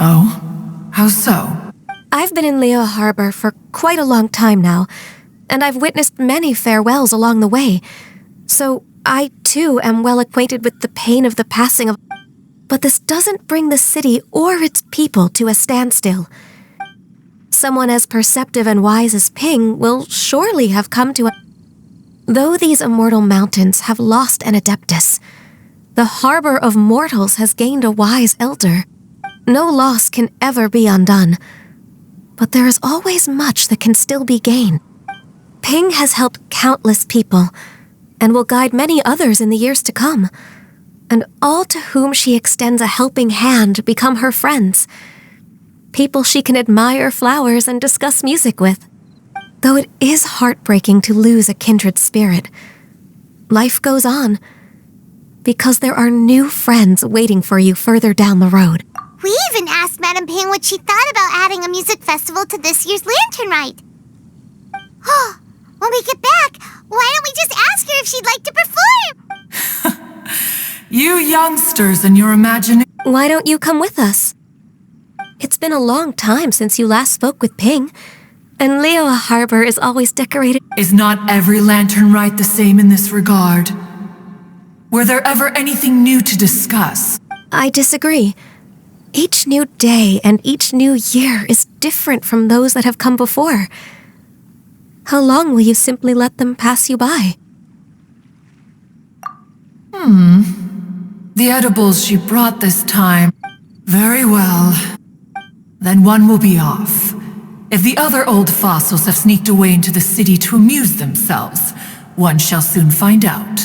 Oh? How so? I've been in Liyue Harbor for quite a long time now, and I've witnessed many farewells along the way, so I too am well acquainted with the pain of the passing of... But this doesn't bring the city or its people to a standstill. Someone as perceptive and wise as Ping will surely have come to a... Though these immortal mountains have lost an adeptus, the harbor of mortals has gained a wise elder. No loss can ever be undone, but there is always much that can still be gained. Ping has helped countless people, and will guide many others in the years to come, and all to whom she extends a helping hand become her friends. People she can admire flowers and discuss music with. Though it is heartbreaking to lose a kindred spirit, life goes on, because there are new friends waiting for you further down the road. We even asked Madame Ping what she thought about adding a music festival to this year's Lantern Rite. Oh, when we get back, why don't we just ask her if she'd like to perform? You youngsters and your imagination. Why don't you come with us? It's been a long time since you last spoke with Ping, and Liyue Harbor is always decorated. Is not every Lantern Rite the same in this regard? Were there ever anything new to discuss? I disagree. Each new day and each new year is different from those that have come before. How long will you simply let them pass you by? The edibles she brought this time. Very well. Then one will be off. If the other old fossils have sneaked away into the city to amuse themselves, one shall soon find out.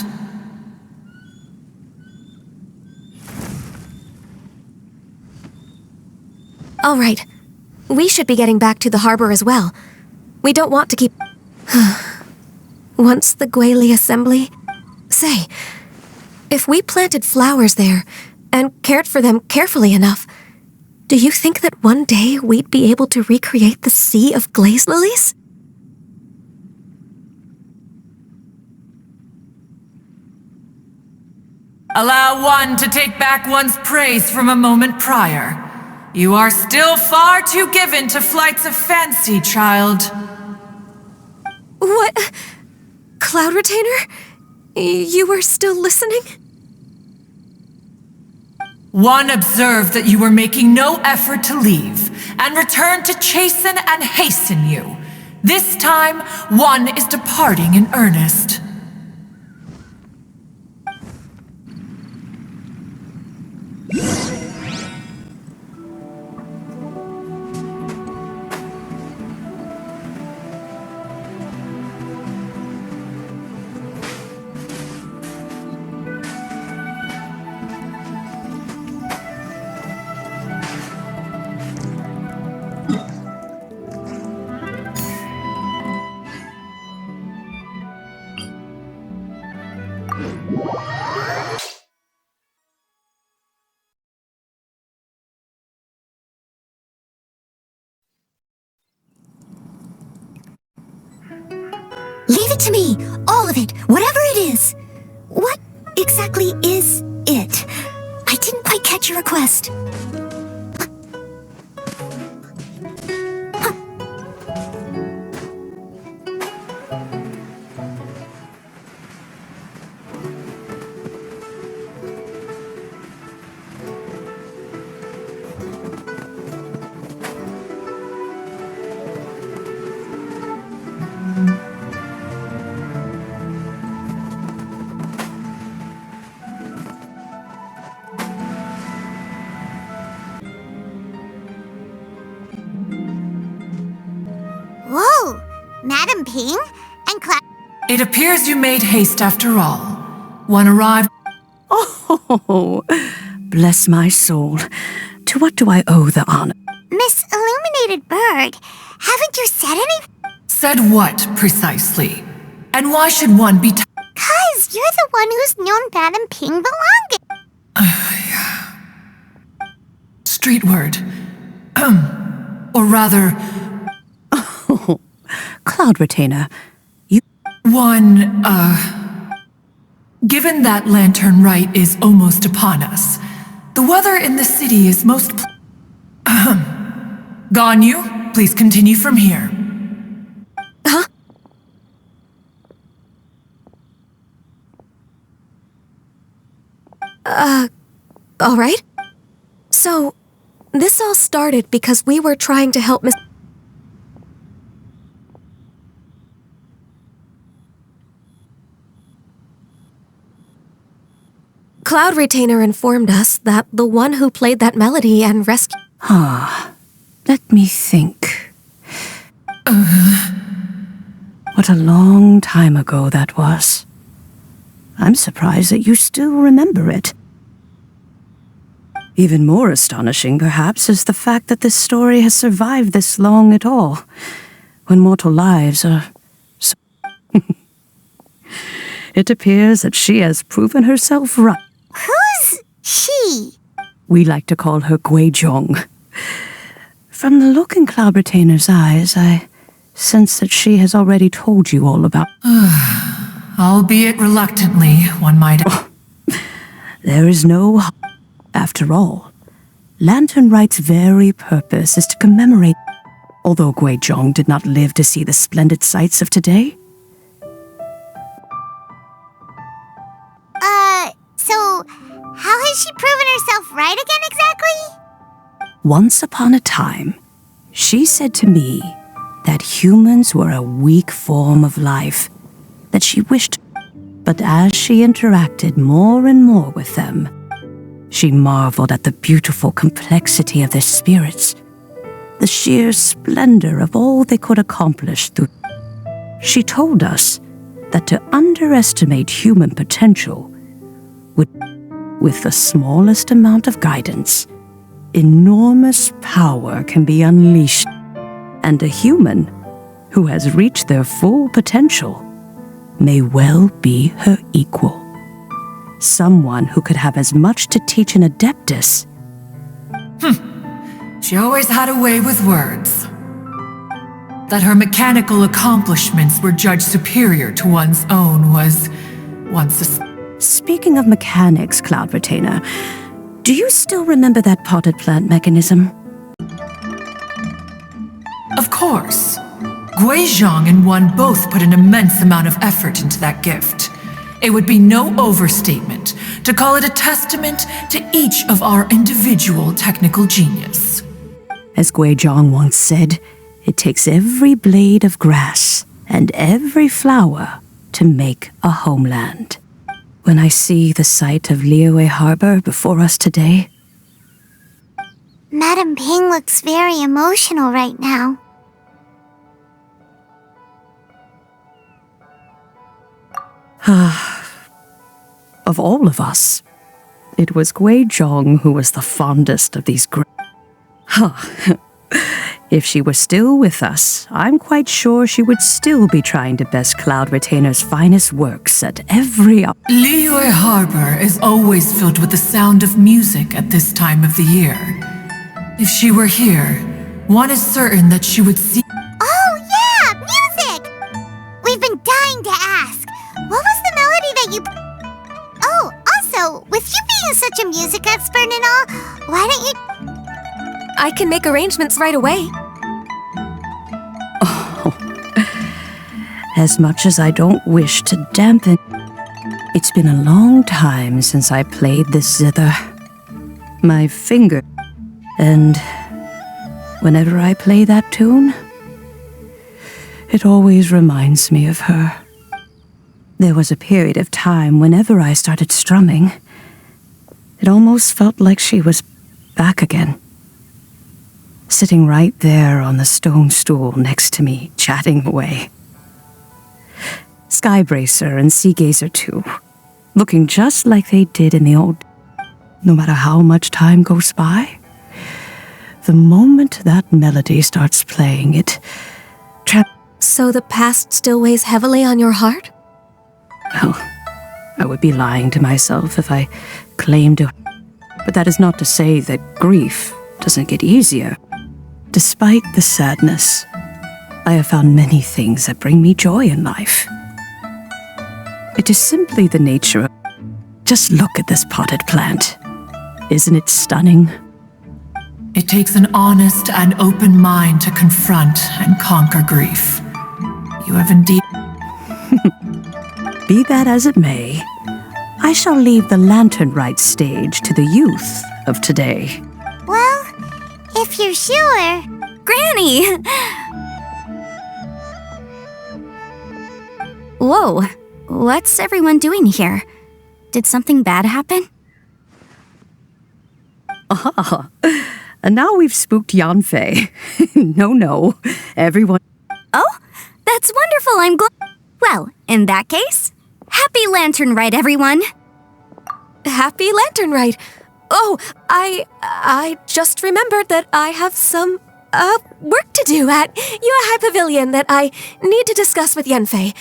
All right. We should be getting back to the harbor as well. We don't want to keep... Once the Guili assembly... Say, if we planted flowers there and cared for them carefully enough, do you think that one day we'd be able to recreate the sea of glaze lilies? Allow one to take back one's praise from a moment prior. You are still far too given to flights of fancy, child. What? Cloud Retainer? You were still listening? One observed that you were making no effort to leave, and returned to chasten and hasten you. This time, one is departing in earnest. Leave it to me, all of it, whatever it is. What exactly is it? I didn't quite catch your request. Whoa, Madame Ping and Cloud... It appears you made haste after all. One arrived... Oh, bless my soul. To what do I owe the honor? Miss Illuminated Bird, haven't you said anything? Said what, precisely? And why should one be... 'Cause you're the one who's known Madame Ping the longest. Street word. Or rather... Oh, Cloud Retainer, you... One, given that Lantern Rite is almost upon us, the weather in the city is most... Ganyu, please continue from here. All right. So, this all started because we were trying to help Miss... Cloud Retainer informed us that the one who played that melody and rescued... Let me think. What a long time ago that was. I'm surprised that you still remember it. Even more astonishing, perhaps, is the fact that this story has survived this long at all, when mortal lives are so... It appears that she has proven herself right. Who's she? We like to call her Guizhong. From the look in Cloud Retainer's eyes, I sense that she has already told you all about... Albeit reluctantly, one might... There is no... After all, Latern Rite's very purpose is to commemorate... Although Guizhong did not live to see the splendid sights of today. So, how has she proven herself right again exactly? Once upon a time, she said to me that humans were a weak form of life, that she wished... But as she interacted more and more with them, she marveled at the beautiful complexity of their spirits, the sheer splendor of all they could accomplish through... She told us that to underestimate human potential would, with the smallest amount of guidance, enormous power can be unleashed, and a human who has reached their full potential may well be her equal. Someone who could have as much to teach an adeptus. She always had a way with words. That her mechanical accomplishments were judged superior to one's own was once a... Speaking of mechanics, Cloud Retainer, do you still remember that potted plant mechanism? Of course. Guizhong and one both put an immense amount of effort into that gift. It would be no overstatement to call it a testament to each of our individual technical genius. As Guizhong once said, it takes every blade of grass and every flower to make a homeland. When I see the sight of Liyue Harbor before us today... Madam Ping looks very emotional right now. Of all of us, it was Guizhong who was the fondest of these If she were still with us, I'm quite sure she would still be trying to best Cloud Retainer's finest works at every... Liyue Harbor is always filled with the sound of music at this time of the year. If she were here, one is certain that she would see... Oh yeah, music! We've been dying to ask. What was the melody that you... Oh, also, with you being such a music expert and all, why don't you... I can make arrangements right away. As much as I don't wish to dampen... It's been a long time since I played this zither. My finger... And whenever I play that tune, it always reminds me of her. There was a period of time whenever I started strumming, it almost felt like she was back again. Sitting right there on the stone stool next to me, chatting away. Skybracer and Seagazer too, looking just like they did in the old... No matter how much time goes by, the moment that melody starts playing, it... So the past still weighs heavily on your heart? Well, I would be lying to myself if I claimed to... But that is not to say that grief doesn't get easier. Despite the sadness, I have found many things that bring me joy in life. It is simply the nature of... Just look at this potted plant. Isn't it stunning? It takes an honest and open mind to confront and conquer grief. You have indeed... Be that as it may, I shall leave the Latern Rite stage to the youth of today. Well, if you're sure. Granny! Whoa, what's everyone doing here? Did something bad happen? Ah, and now we've spooked Yanfei. No, everyone... Oh, that's wonderful, I'm glad. Well, in that case, happy Latern Rite, everyone! Happy Latern Rite! Oh, I just remembered that I have some, work to do at Yuehai Pavilion that I need to discuss with Yanfei.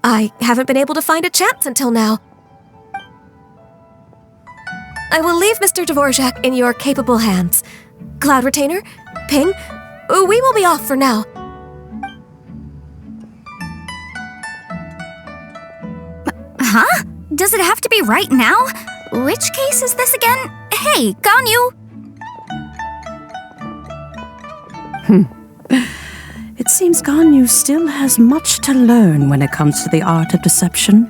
I haven't been able to find a chance until now. I will leave Mr. Dvorak in your capable hands. Cloud Retainer, Ping, we will be off for now. Huh? Does it have to be right now? Which case is this again? Hey, Ganyu! It seems Ganyu still has much to learn when it comes to the art of deception.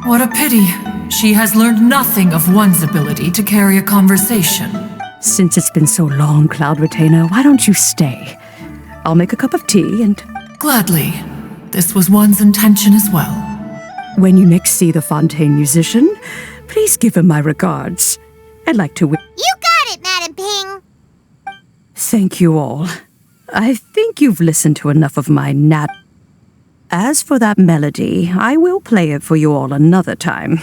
What a pity. She has learned nothing of one's ability to carry a conversation. Since it's been so long, Cloud Retainer, why don't you stay? I'll make a cup of tea and... Gladly. This was one's intention as well. When you next see the Fontaine musician, please give him my regards. I'd like to... You got it, Madam Ping! Thank you all. I think you've listened to enough of my nat... As for that melody, I will play it for you all another time.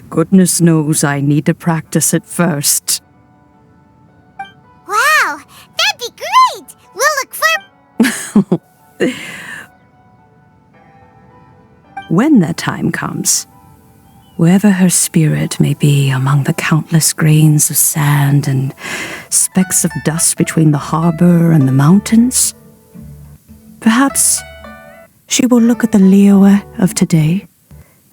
Goodness knows I need to practice it first. Wow, that'd be great! We'll look for... When that time comes, wherever her spirit may be among the countless grains of sand and specks of dust between the harbor and the mountains, perhaps she will look at the Liyue of today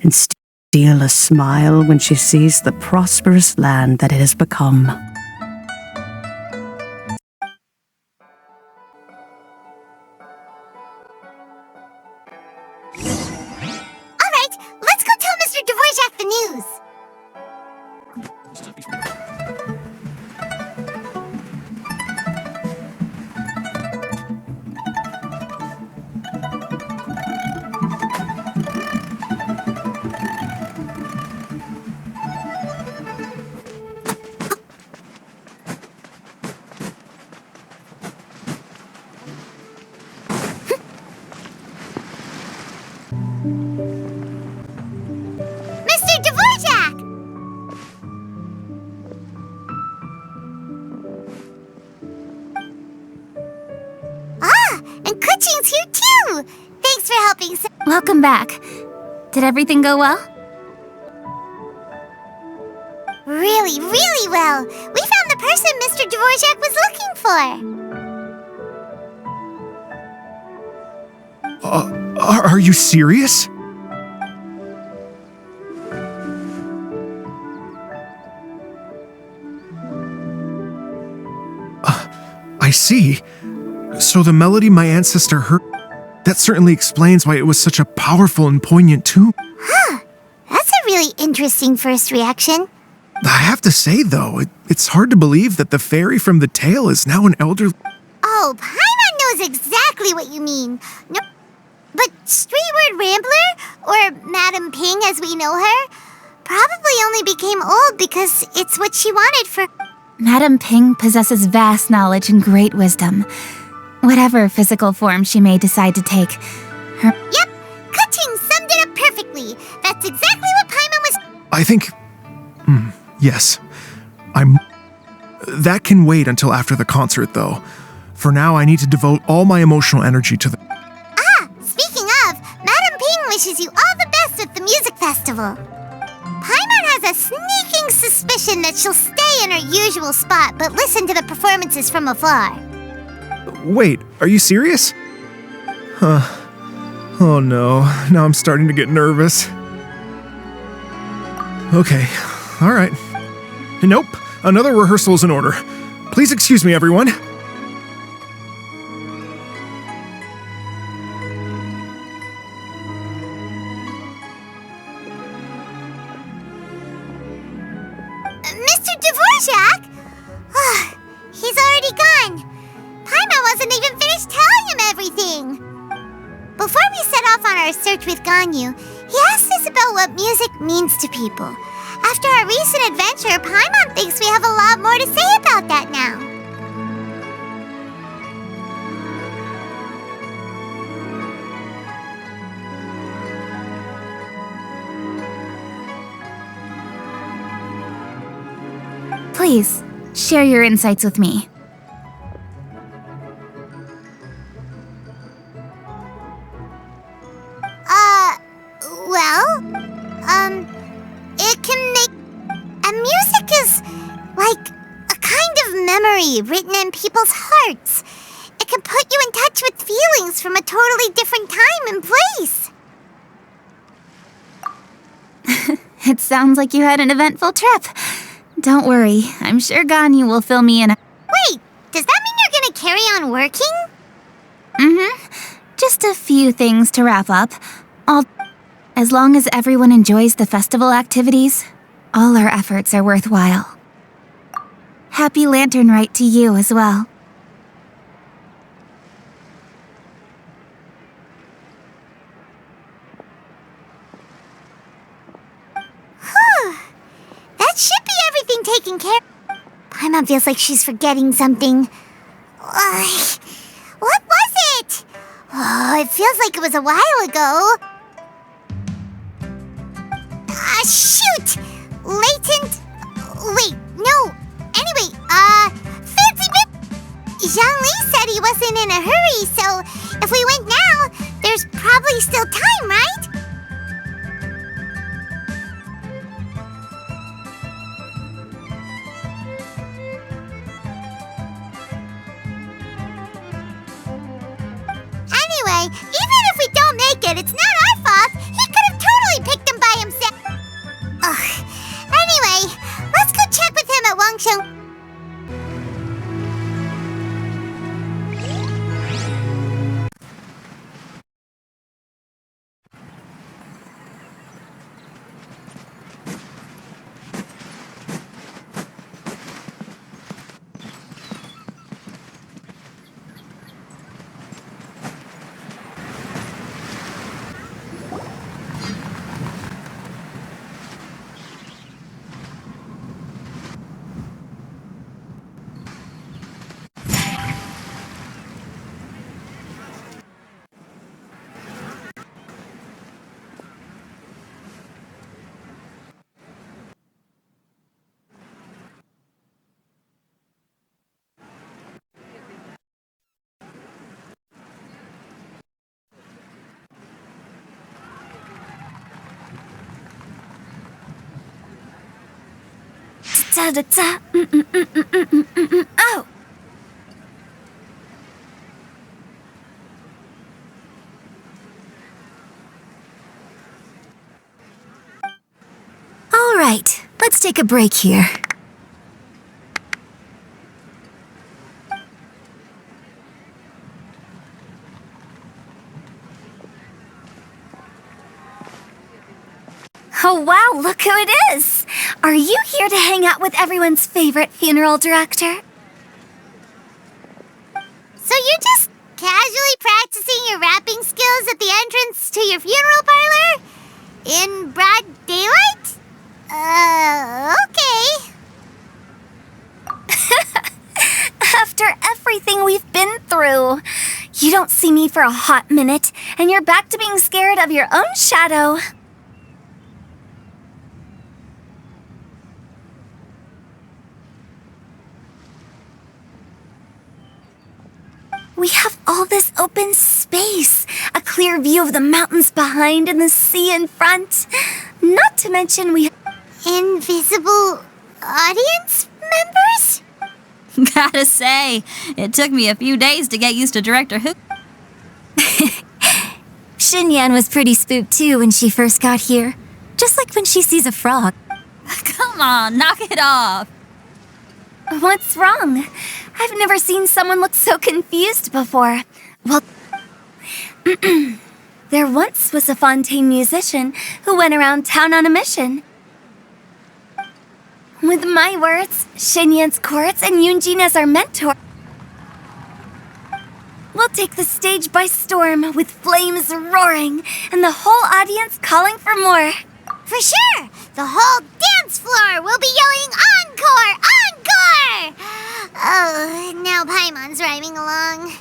and steal a smile when she sees the prosperous land that it has become. Alright, let's go tell Mr. Dvorak the news! Mr. Dvorak! Ah, and Kuching's here too! Thanks for helping. Welcome back. Did everything go well? Really, really well. We found the person Mr. Dvorak was looking for. Are you serious? I see. So the melody my ancestor heard, that certainly explains why it was such a powerful and poignant tune. That's a really interesting first reaction. I have to say, though, it's hard to believe that the fairy from the tale is now an elder... Oh, Paimon knows exactly what you mean. No, but Streetward Rambler, or Madam Ping as we know her, probably only became old because it's what she wanted for... Madam Ping possesses vast knowledge and great wisdom. Whatever physical form she may decide to take, Yep, Kuching summed it up perfectly. That's exactly what Paimon was... I think... yes. That can wait until after the concert, though. For now, I need to devote all my emotional energy to the... Speaking of, Madam Ping wishes you all the best with the music festival. Paimon has a sneaking suspicion that she'll stay in her usual spot but listen to the performances from afar. Wait, are you serious? Oh no, now I'm starting to get nervous. Okay, alright. Nope, another rehearsal is in order. Please excuse me, everyone. Mr. Dvorak? He's already gone. Paimon wasn't even finished telling him everything. Before we set off on our search with Ganyu, he asked us about what music means to people. After our recent adventure, Paimon thinks we have a lot more to say about that now. Please, share your insights with me. It can make... music is like a kind of memory written in people's hearts. It can put you in touch with feelings from a totally different time and place. It sounds like you had an eventful trip. Don't worry, I'm sure Ganyu will fill me in. Wait, does that mean you're gonna carry on working? Just a few things to wrap up. As long as everyone enjoys the festival activities, all our efforts are worthwhile. Happy Lantern Rite to you as well. That should be everything taken care of. Paimon feels like she's forgetting something. What was it? Oh, it feels like it was a while ago. Shoot! Latent... Wait, no. Anyway, Fancy Bit... Zhang said he wasn't in a hurry, so if we went now, there's probably still time, right? Anyway, even if we don't make it, it's not our fault. He could have totally picked him by himself. Ugh. Anyway, let's go check with him at Wangsheng. Oh! All right, let's take a break here. Oh wow, look who it is! Are you here to hang out with everyone's favorite funeral director? So you're just casually practicing your rapping skills at the entrance to your funeral parlor? In broad daylight? Okay. After everything we've been through, you don't see me for a hot minute, and you're back to being scared of your own shadow. We have all this open space, a clear view of the mountains behind and the sea in front. Not to mention we... Invisible audience members? Gotta say, it took me a few days to get used to Director Who. Xinyan was pretty spooked too when she first got here. Just like when she sees a frog. Come on, knock it off. What's wrong? I've never seen someone look so confused before. Well, there once was a Fontaine musician who went around town on a mission. With my words, Xinyan's chords, and Yunjin as our mentor, we'll take the stage by storm with flames roaring and the whole audience calling for more. For sure! The whole dance floor will be yelling encore! Encore! Oh, now Paimon's rhyming along.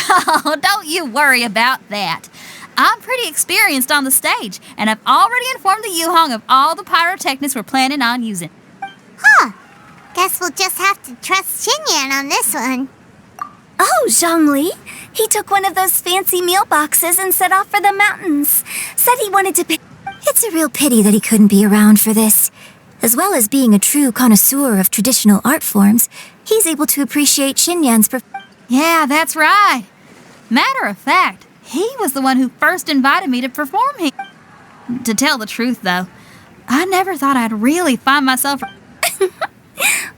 Oh, don't you worry about that. I'm pretty experienced on the stage, and I've already informed the Yuhong of all the pyrotechnics we're planning on using. Huh. Guess we'll just have to trust Xinyan on this one. Oh, Zhongli. He took one of those fancy meal boxes and set off for the mountains. Said he wanted to pick... It's a real pity that he couldn't be around for this. As well as being a true connoisseur of traditional art forms, he's able to appreciate Xinyan's... Yeah, that's right. Matter of fact, he was the one who first invited me to perform here. To tell the truth, though, I never thought I'd really find myself...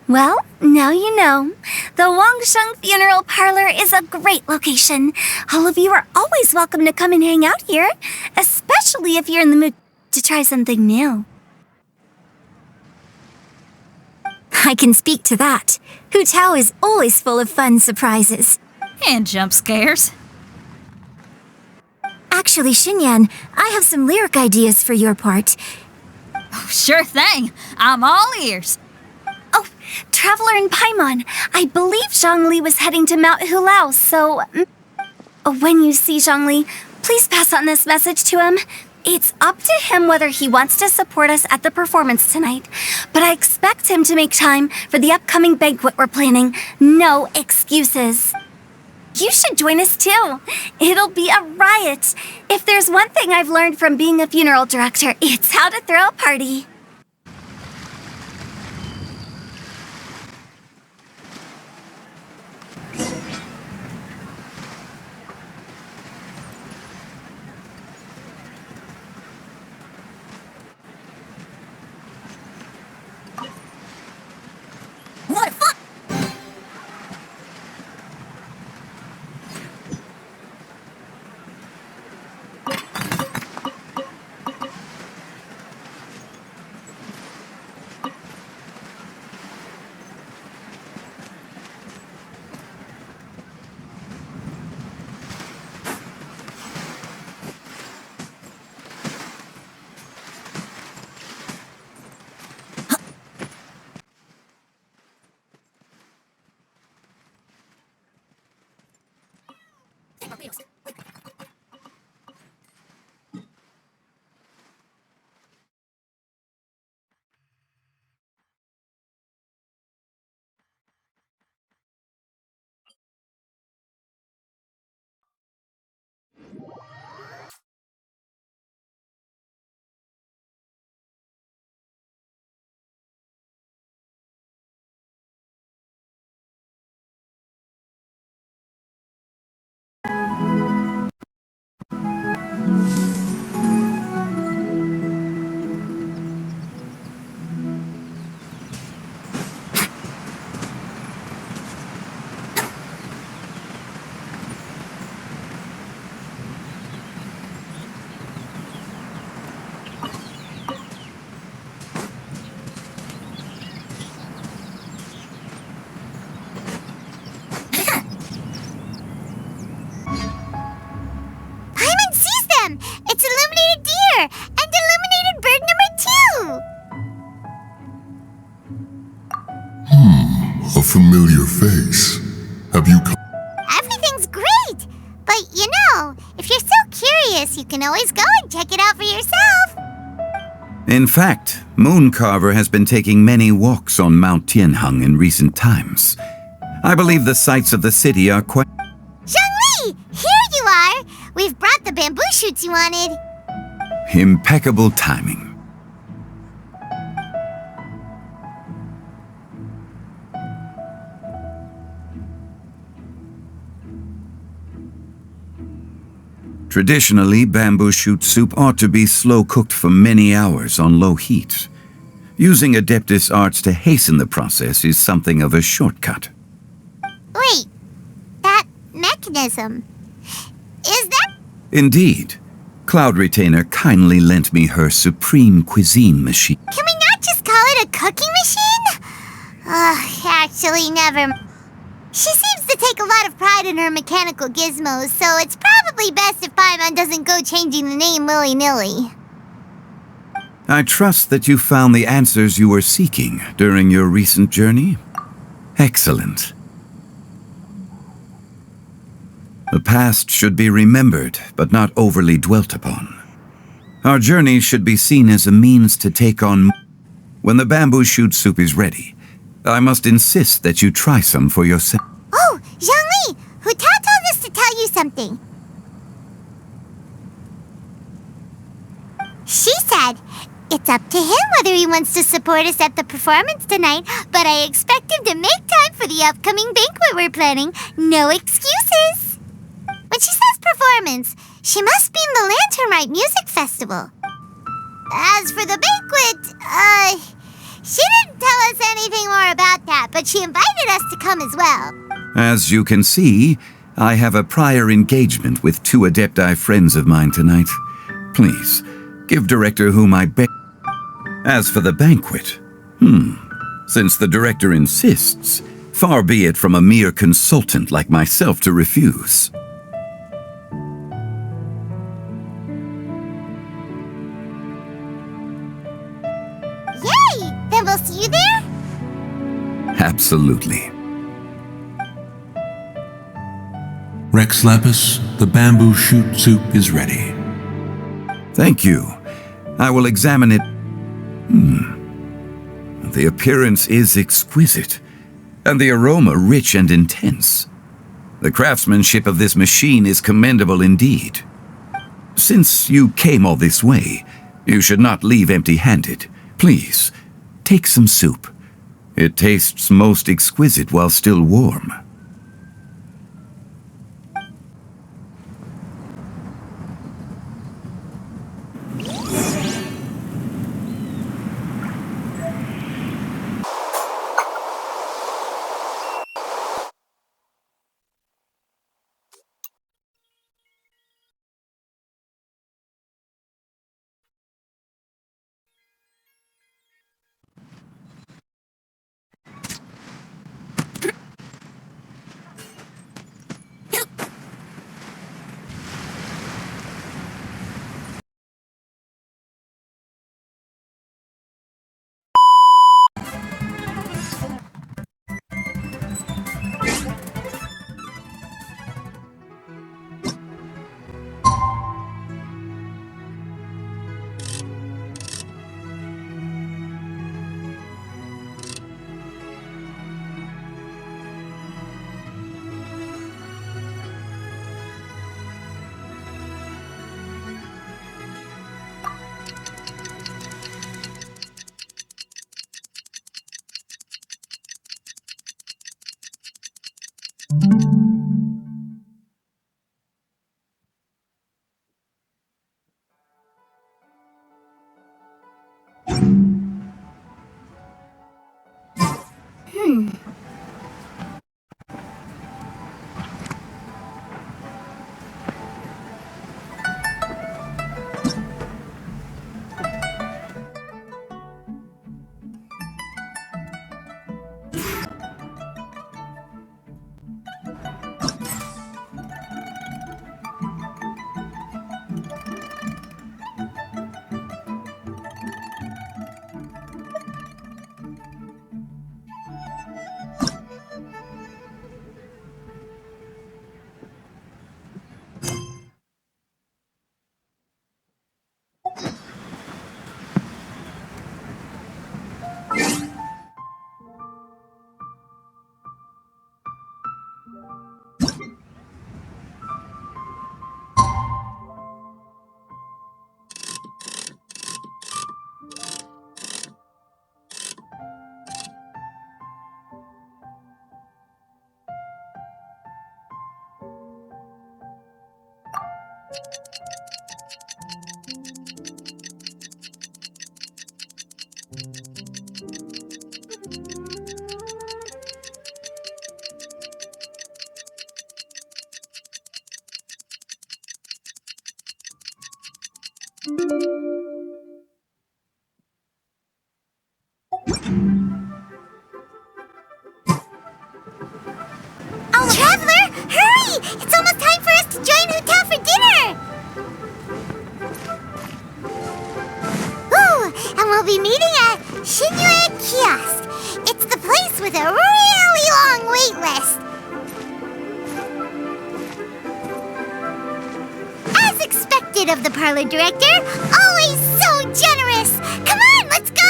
Well, now you know. The Wangsheng Funeral Parlor is a great location. All of you are always welcome to come and hang out here, especially if you're in the mood to try something new. I can speak to that. Hu Tao is always full of fun surprises. And jump scares. Actually, Xinyan, I have some lyric ideas for your part. Oh, sure thing. I'm all ears. Oh, Traveler in Paimon, I believe Zhongli was heading to Mount Hulao, so... when you see Zhongli, please pass on this message to him. It's up to him whether he wants to support us at the performance tonight, but I expect him to make time for the upcoming banquet we're planning. No excuses. You should join us too. It'll be a riot. If there's one thing I've learned from being a funeral director, it's how to throw a party. What fun! It's illuminated deer and illuminated bird number 2. A familiar face. Have you come? Everything's great, but if you're so curious, you can always go and check it out for yourself. In fact, Mooncarver has been taking many walks on Mount Tianheng in recent times. I believe the sights of the city are quite... Zhongli, here you are. We've brought the bamboo shoots you wanted. Impeccable timing. Traditionally, bamboo shoot soup ought to be slow-cooked for many hours on low heat. Using Adeptus arts to hasten the process is something of a shortcut. Wait, that mechanism. Is that... Indeed. Cloud Retainer kindly lent me her supreme cuisine machine. Can we not just call it a cooking machine? Actually, never. She seems to take a lot of pride in her mechanical gizmos, so it's probably best if Paimon doesn't go changing the name willy-nilly. I trust that you found the answers you were seeking during your recent journey. Excellent. The past should be remembered, but not overly dwelt upon. Our journey should be seen as a means to take on... When the bamboo shoot soup is ready, I must insist that you try some for yourself. Oh, Zhangli! Hu Tao told us to tell you something. She said, it's up to him whether he wants to support us at the performance tonight, but I expect him to make time for the upcoming banquet we're planning. No excuses! When she says performance, she must mean the Latern Rite Music Festival. As for the banquet, she didn't tell us anything more about that, but she invited us to come as well. As you can see, I have a prior engagement with 2 Adepti friends of mine tonight. Please, give Director Hu my best. As for the banquet, since the Director insists, far be it from a mere consultant like myself to refuse. Yay! Then we'll see you there? Absolutely. Rex Lapis, the bamboo shoot soup is ready. Thank you. I will examine it. The appearance is exquisite, and the aroma rich and intense. The craftsmanship of this machine is commendable indeed. Since you came all this way, you should not leave empty-handed. Please, take some soup. It tastes most exquisite while still warm. And we'll be meeting at Shinyue Kiosk. It's the place with a really long wait list. As expected of the parlor director, always so generous. Come on, let's go!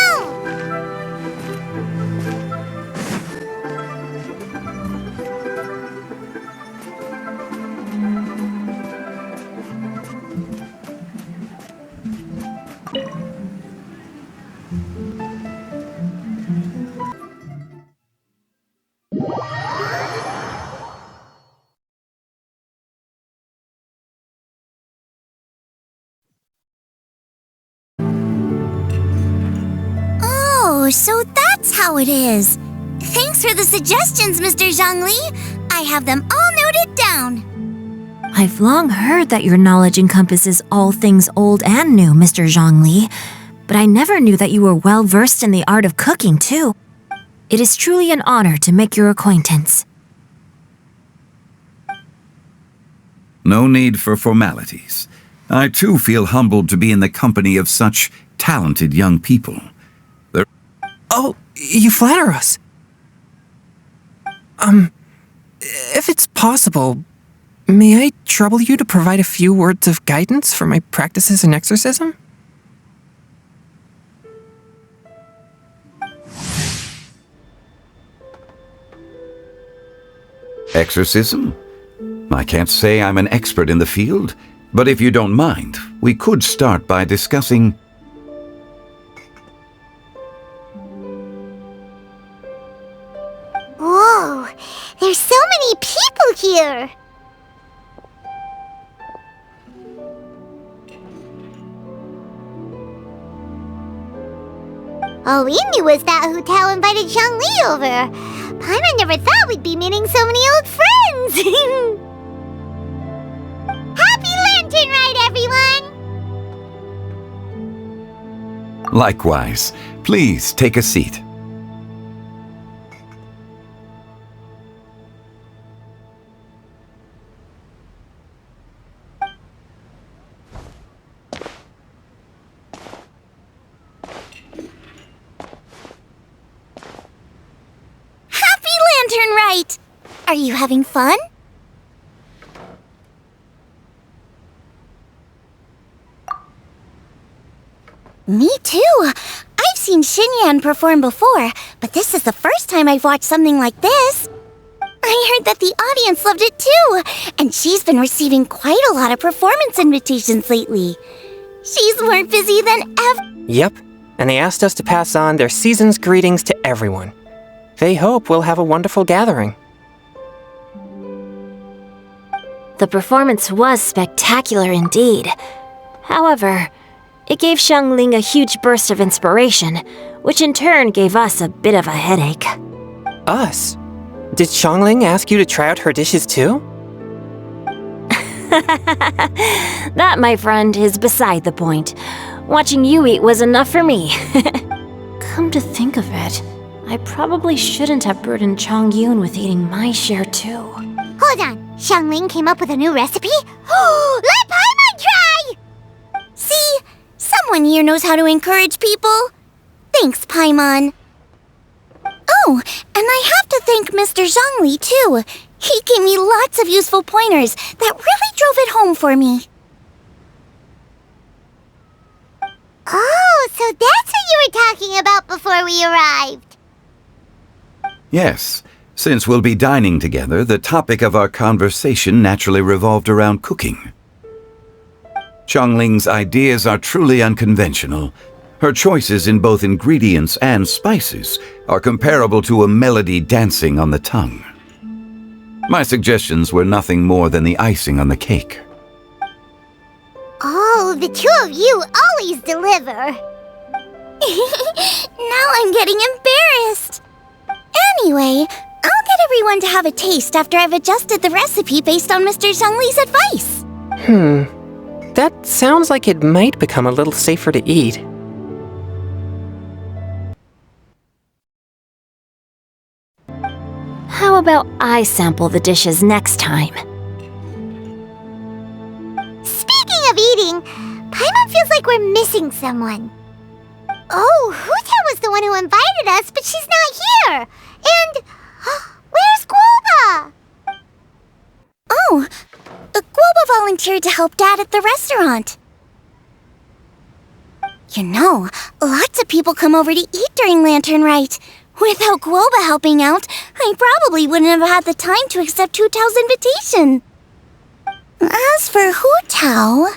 Oh, so that's how it is. Thanks for the suggestions, Mr. Zhongli. I have them all noted down. I've long heard that your knowledge encompasses all things old and new, Mr. Zhongli, but I never knew that you were well versed in the art of cooking, too. It is truly an honor to make your acquaintance. No need for formalities. I too feel humbled to be in the company of such talented young people. Oh, you flatter us. If it's possible, may I trouble you to provide a few words of guidance for my practices in exorcism? Exorcism? I can't say I'm an expert in the field, but if you don't mind, we could start by discussing... Whoa, there's so many people here. All we knew was that Hu Tao invited Zhongli over. Paimon never thought we'd be meeting so many old friends. Happy Lantern Rite, everyone! Likewise. Please take a seat. Lantern Rite! Are you having fun? Me too! I've seen Xinyan perform before, but this is the first time I've watched something like this. I heard that the audience loved it too, and she's been receiving quite a lot of performance invitations lately. She's more busy than ever. Yep, and they asked us to pass on their season's greetings to everyone. They hope we'll have a wonderful gathering. The performance was spectacular indeed. However, it gave Xiangling a huge burst of inspiration, which in turn gave us a bit of a headache. Us? Did Xiangling ask you to try out her dishes too? That, my friend, is beside the point. Watching you eat was enough for me. Come to think of it, I probably shouldn't have burdened Chongyun with eating my share too. Hold on, Xiangling came up with a new recipe? Let Paimon try! See? Someone here knows how to encourage people. Thanks, Paimon. Oh, and I have to thank Mr. Zhongli, too. He gave me lots of useful pointers that really drove it home for me. Oh, so that's what you were talking about before we arrived. Yes. Since we'll be dining together, the topic of our conversation naturally revolved around cooking. Xiangling's ideas are truly unconventional. Her choices in both ingredients and spices are comparable to a melody dancing on the tongue. My suggestions were nothing more than the icing on the cake. Oh, the two of you always deliver. Now I'm getting embarrassed. Anyway, I'll get everyone to have a taste after I've adjusted the recipe based on Mr. Zhongli's advice. That sounds like it might become a little safer to eat. How about I sample the dishes next time? Speaking of eating, Paimon feels like we're missing someone. Oh, Huta was the one who invited us, but she's not here. And where's Guoba? Oh, Guoba volunteered to help Dad at the restaurant. You know, lots of people come over to eat during Lantern Rite. Without Guoba helping out, I probably wouldn't have had the time to accept Hu Tao's invitation. As for Hu Tao...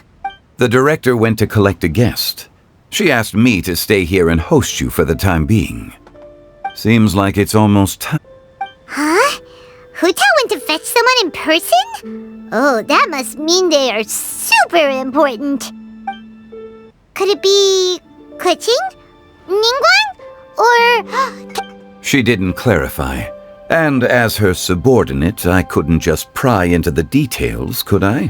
The director went to collect a guest. She asked me to stay here and host you for the time being. Seems like it's almost time. Huh? Huta went to fetch someone in person? Oh, that must mean they are super important. Could it be Kuching? Ningguang? Or... She didn't clarify. And as her subordinate, I couldn't just pry into the details, could I?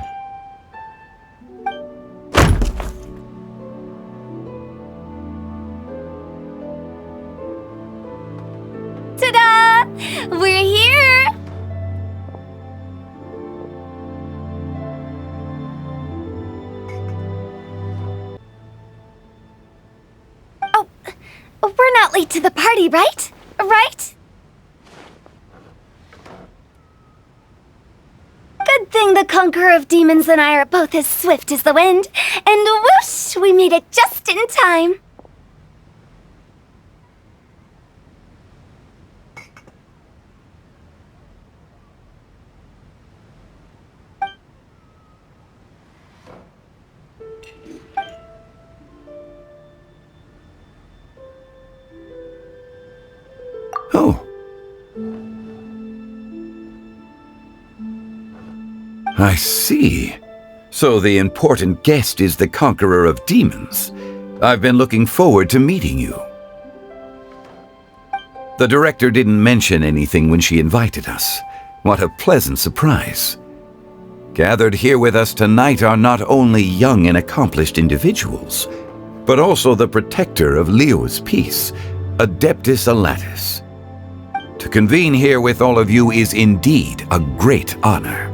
Ta-da! We're here! Oh, we're not late to the party, right? Right? Good thing the Conqueror of Demons and I are both as swift as the wind. And whoosh, we made it just in time. Oh. I see. So the important guest is the Conqueror of Demons. I've been looking forward to meeting you. The director didn't mention anything when she invited us. What a pleasant surprise. Gathered here with us tonight are not only young and accomplished individuals, but also the protector of Leo's peace, Adeptus Alatus. To convene here with all of you is indeed a great honor.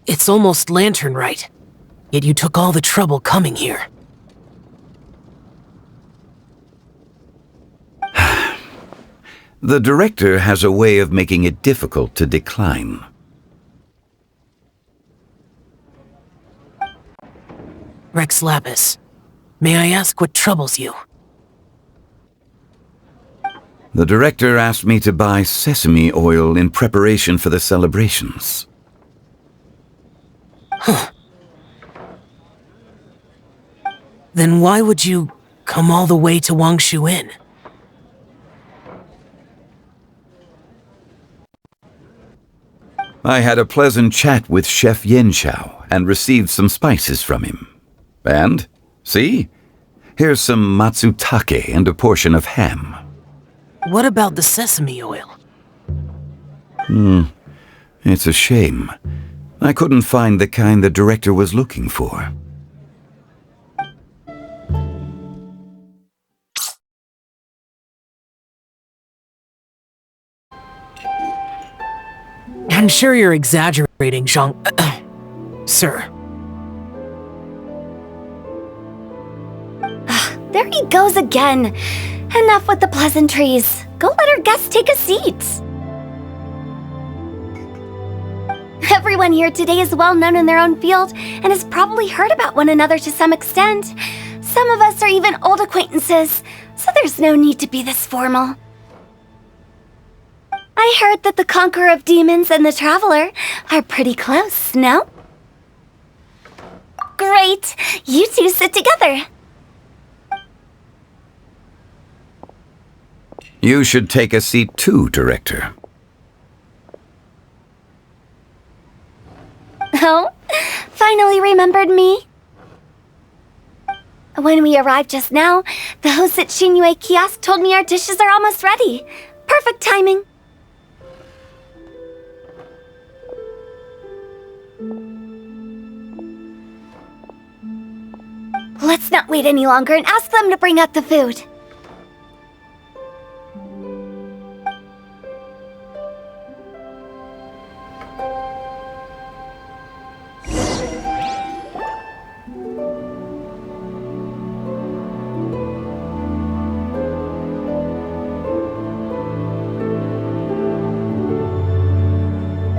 It's almost Lantern Rite, yet you took all the trouble coming here. The director has a way of making it difficult to decline. Rex Lapis, may I ask what troubles you? The director asked me to buy sesame oil in preparation for the celebrations. Huh. Then why would you come all the way to Wangshu Inn? I had a pleasant chat with Chef Yenchao and received some spices from him. And, see? Here's some matsutake and a portion of ham. What about the sesame oil? It's a shame. I couldn't find the kind the director was looking for. I'm sure you're exaggerating, Zhang... sir. There he goes again. Enough with the pleasantries. Go let our guests take a seat. Everyone here today is well known in their own field and has probably heard about one another to some extent. Some of us are even old acquaintances, so there's no need to be this formal. I heard that the Conqueror of Demons and the Traveler are pretty close, no? Great! You two sit together. You should take a seat too, Director. Oh? Finally remembered me? When we arrived just now, the host at Xinyue Kiosk told me our dishes are almost ready. Perfect timing. Let's not wait any longer and ask them to bring out the food.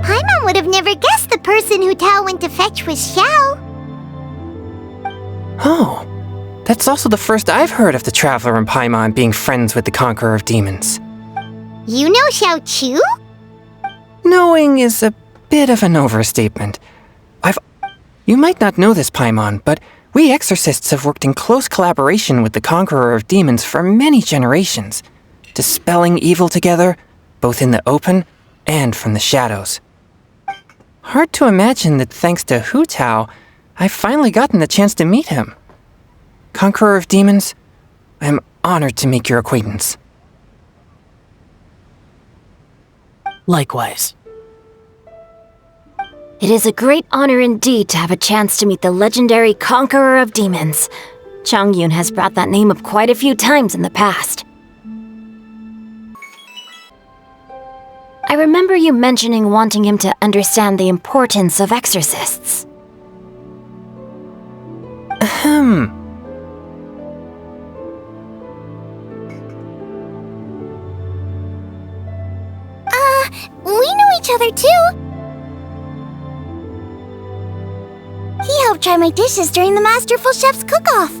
Paimon would have never guessed the person who Tao went to fetch was Xiao. Oh, that's also the first I've heard of the Traveler and Paimon being friends with the Conqueror of Demons. You know Xiao Chu? Knowing is a bit of an overstatement. You might not know this, Paimon, but we exorcists have worked in close collaboration with the Conqueror of Demons for many generations, dispelling evil together, both in the open and from the shadows. Hard to imagine that thanks to Hu Tao, I've finally gotten the chance to meet him. Conqueror of Demons, I'm honored to make your acquaintance. Likewise. It is a great honor indeed to have a chance to meet the legendary Conqueror of Demons. Changyun has brought that name up quite a few times in the past. I remember you mentioning wanting him to understand the importance of exorcists. Ahem. We know each other too. He helped try my dishes during the Masterful Chef's cook-off.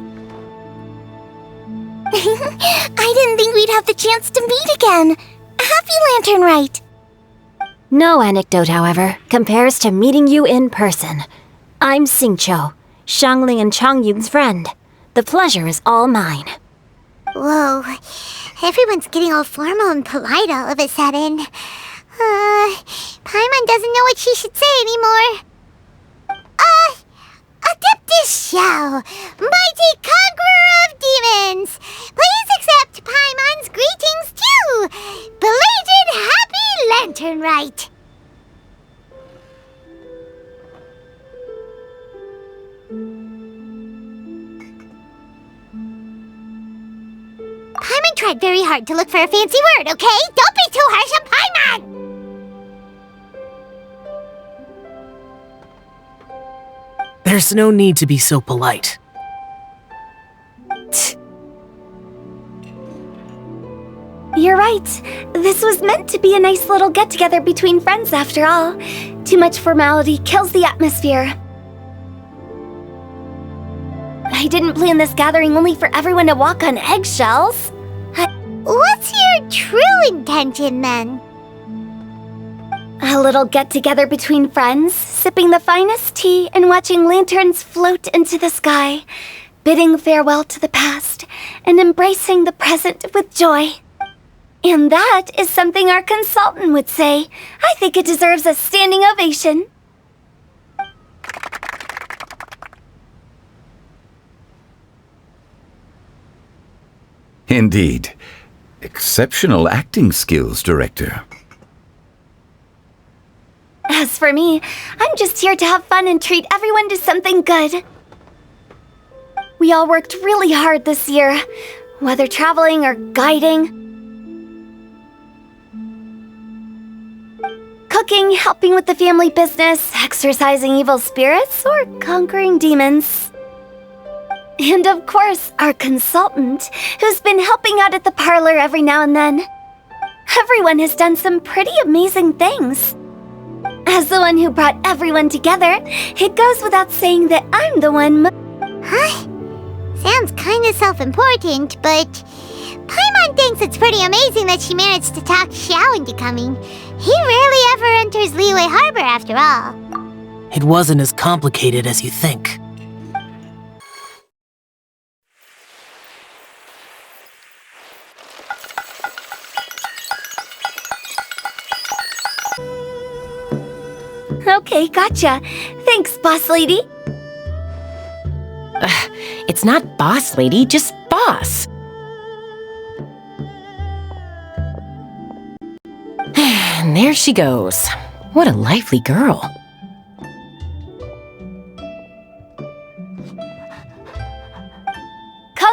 I didn't think we'd have the chance to meet again. Happy Lantern Rite. No anecdote, however, compares to meeting you in person. I'm Xingqiu, Shangling and Changyun's friend. The pleasure is all mine. Whoa, everyone's getting all formal and polite all of a sudden. Paimon doesn't know what she should say anymore. Adeptus Xiao, mighty conqueror of demons, please accept Paimon's greetings too. Belated Happy Lantern Rite. Paimon tried very hard to look for a fancy word, okay? Don't be too harsh on Paimon! There's no need to be so polite. You're right. This was meant to be a nice little get-together between friends after all. Too much formality kills the atmosphere. I didn't plan this gathering only for everyone to walk on eggshells. What's your true intention, then? A little get-together between friends, sipping the finest tea and watching lanterns float into the sky, bidding farewell to the past and embracing the present with joy. And that is something our consultant would say. I think it deserves a standing ovation. Indeed. Exceptional acting skills, Director. As for me, I'm just here to have fun and treat everyone to something good. We all worked really hard this year, whether traveling or guiding. Cooking, helping with the family business, exorcising evil spirits, or conquering demons. And of course, our consultant, who's been helping out at the parlor every now and then. Everyone has done some pretty amazing things. As the one who brought everyone together, it goes without saying that I'm the one. Huh? Sounds kinda self-important, but Paimon thinks it's pretty amazing that she managed to talk Xiao into coming. He rarely ever enters Liyue Harbor after all. It wasn't as complicated as you think. Okay, gotcha. Thanks, boss lady. It's not boss lady, just boss. And there she goes. What a lively girl.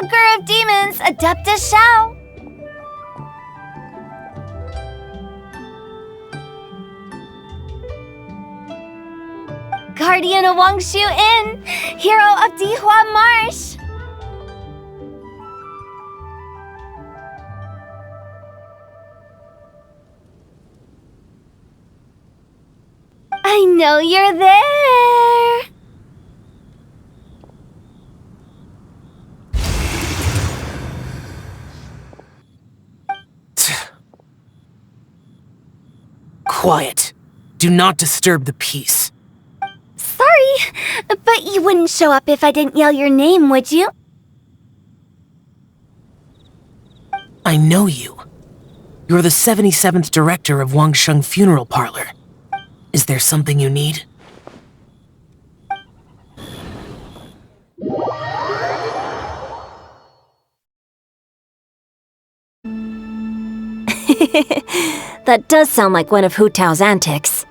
Conqueror of Demons, Adeptus Shao! Guardian of Wangshu Inn, Hero of Dihua Marsh! I know you're there! Quiet. Do not disturb the peace. Sorry, but you wouldn't show up if I didn't yell your name, would you? I know you. You're the 77th director of Wangsheng Funeral Parlor. Is there something you need? That does sound like one of Hu Tao's antics.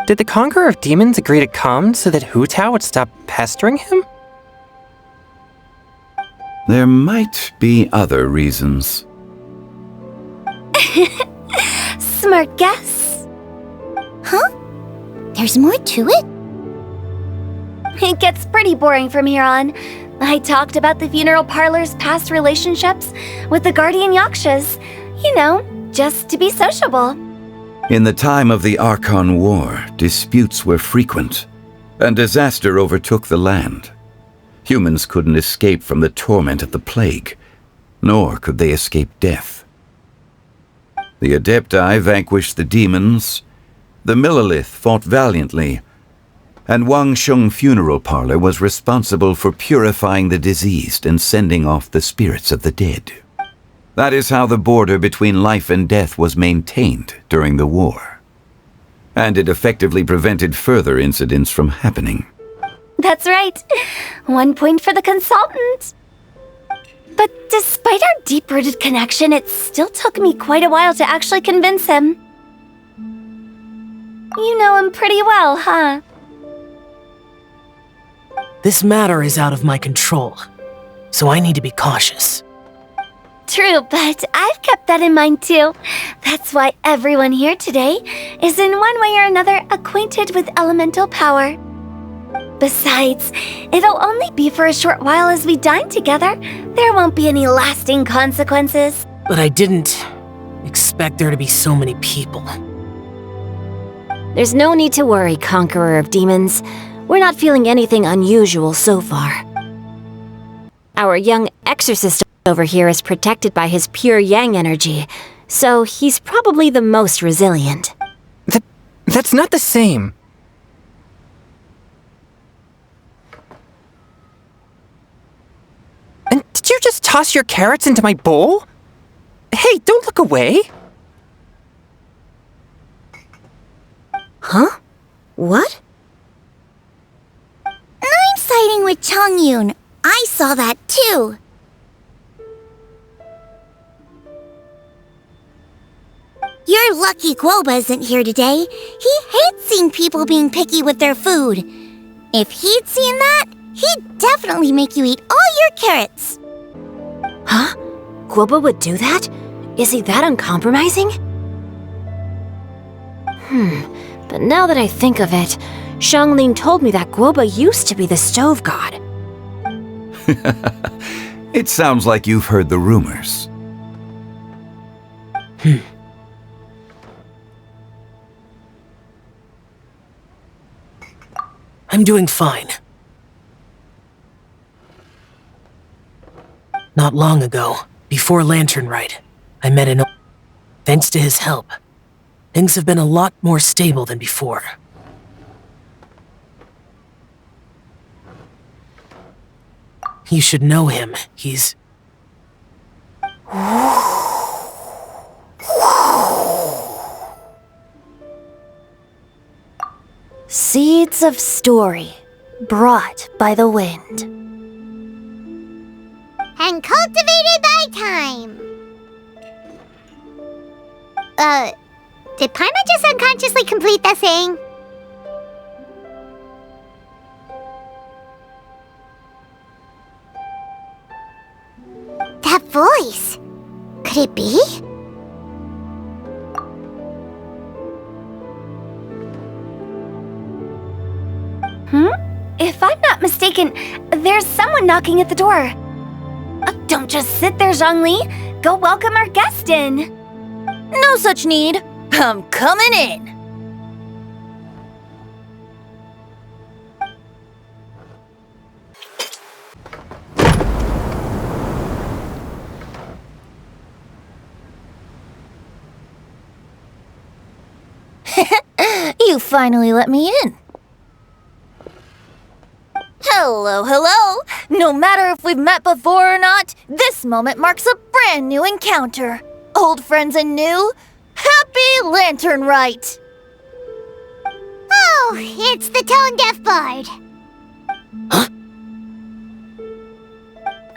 Did the Conqueror of Demons agree to come so that Hu Tao would stop pestering him? There might be other reasons. Smart guess. Huh? There's more to it? It gets pretty boring from here on. I talked about the funeral parlor's past relationships with the guardian yakshas. You know, just to be sociable. In the time of the Archon War, disputes were frequent, and disaster overtook the land. Humans couldn't escape from the torment of the plague, nor could they escape death. The Adepti vanquished the demons, the Millelith fought valiantly, and Wangsheng Funeral Parlor was responsible for purifying the diseased and sending off the spirits of the dead. That is how the border between life and death was maintained during the war. And it effectively prevented further incidents from happening. That's right. 1 point for the consultant. But despite our deep-rooted connection, it still took me quite a while to actually convince him. You know him pretty well, huh? This matter is out of my control, so I need to be cautious. True, but I've kept that in mind too. That's why everyone here today is in one way or another acquainted with elemental power. Besides, it'll only be for a short while as we dine together. There won't be any lasting consequences. But I didn't expect there to be so many people. There's no need to worry, Conqueror of Demons. We're not feeling anything unusual so far. Our young exorcist over here is protected by his pure yang energy, so he's probably the most resilient. That's not the same. And did you just toss your carrots into my bowl? Hey, don't look away! Huh? What? I'm siding with Chongyun. I saw that too. You're lucky Guoba isn't here today. He hates seeing people being picky with their food. If he'd seen that, he'd definitely make you eat all your carrots. Huh? Guoba would do that? Is he that uncompromising? But now that I think of it, Xianglin told me that Guoba used to be the stove god. It sounds like you've heard the rumors. I'm doing fine. Not long ago, before Latern Rite, I met an... Thanks to his help, things have been a lot more stable than before. You should know him. He's... Seeds of story, brought by the wind. And cultivated by time. Did Paimon just unconsciously complete that saying? voice. Could it be? If I'm not mistaken, there's someone knocking at the door. Don't just sit there, Zhongli. Go welcome our guest in. No such need. I'm coming in. You finally let me in. Hello, hello. No matter if we've met before or not, this moment marks a brand new encounter. Old friends and new. Happy Latern Rite. Oh, it's the tone-deaf bard.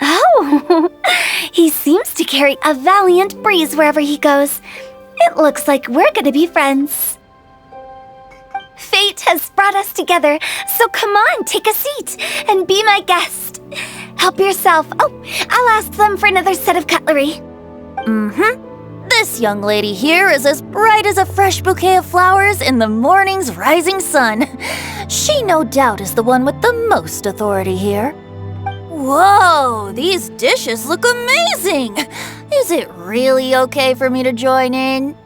Oh, he seems to carry a valiant breeze wherever he goes. It looks like we're gonna be friends. Fate has brought us together, so come on, take a seat and be my guest. Help yourself. Oh, I'll ask them for another set of cutlery. This young lady here is as bright as a fresh bouquet of flowers in the morning's rising sun. She no doubt is the one with the most authority here. Whoa, these dishes look amazing! Is it really okay for me to join in?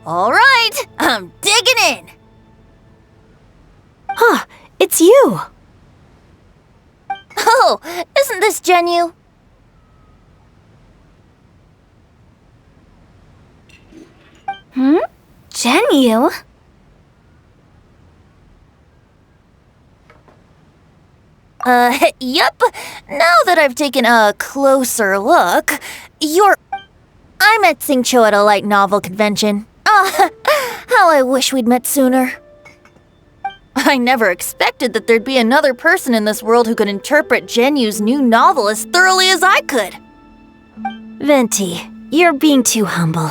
All right, I'm digging in. Huh, it's you. Oh, isn't this Genu? Genu? Yep. Now that I've taken a closer look, I met Xingqiu at a light novel convention. How I wish we'd met sooner. I never expected that there'd be another person in this world who could interpret Genu's new novel as thoroughly as I could. Venti, you're being too humble.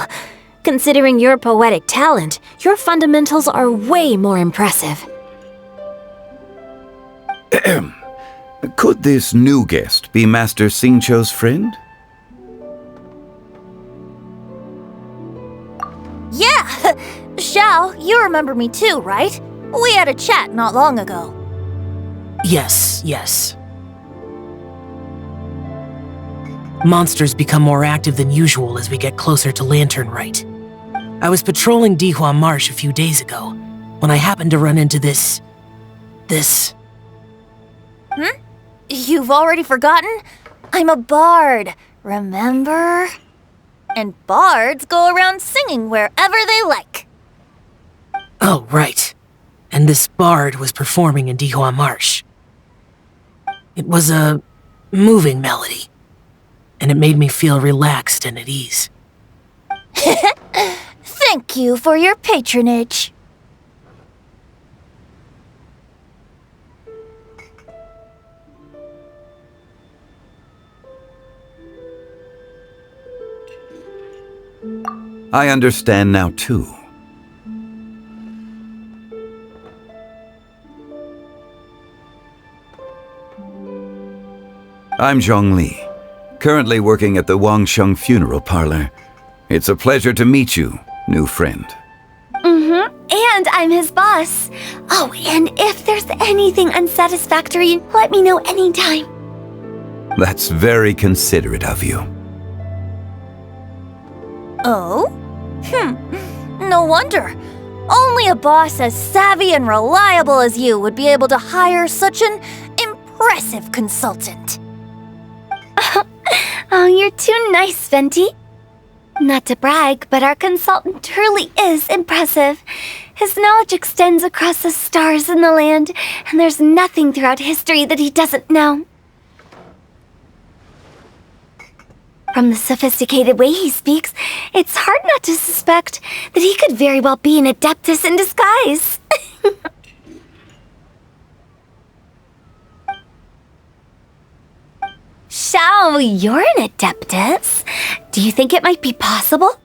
Considering your poetic talent, your fundamentals are way more impressive. Could this new guest be Master Xingqiu's friend? Yeah! Xiao, you remember me too, right? We had a chat not long ago. Yes. Monsters become more active than usual as we get closer to Latern Rite. I was patrolling Dihua Marsh a few days ago, when I happened to run into this... You've already forgotten? I'm a bard, remember? And bards go around singing wherever they like. Oh, right. And this bard was performing in Dihua Marsh. It was a moving melody, and it made me feel relaxed and at ease. Thank you for your patronage. I understand now too. I'm Zhongli, currently working at the Wangsheng Funeral Parlor. It's a pleasure to meet you, new friend. And I'm his boss. Oh, and if there's anything unsatisfactory, let me know anytime. That's very considerate of you. Oh? No wonder. Only a boss as savvy and reliable as you would be able to hire such an impressive consultant. Oh, you're too nice, Venti. Not to brag, but our consultant truly is impressive. His knowledge extends across the stars and the land, and there's nothing throughout history that he doesn't know. From the sophisticated way he speaks, it's hard not to suspect that he could very well be an adeptus in disguise. Xiao, you're an adeptus. Do you think it might be possible?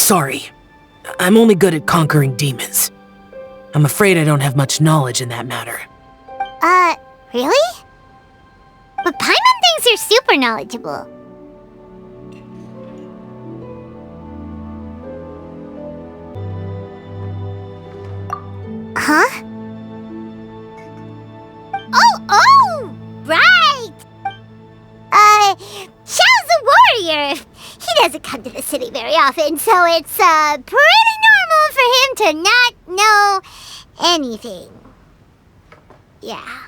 Sorry. I'm only good at conquering demons. I'm afraid I don't have much knowledge in that matter. Really? But Paimon thinks you're super knowledgeable. Huh? Oh, right! Xiao's a warrior. He doesn't come to the city very often, so it's, pretty normal for him to not know anything. Yeah.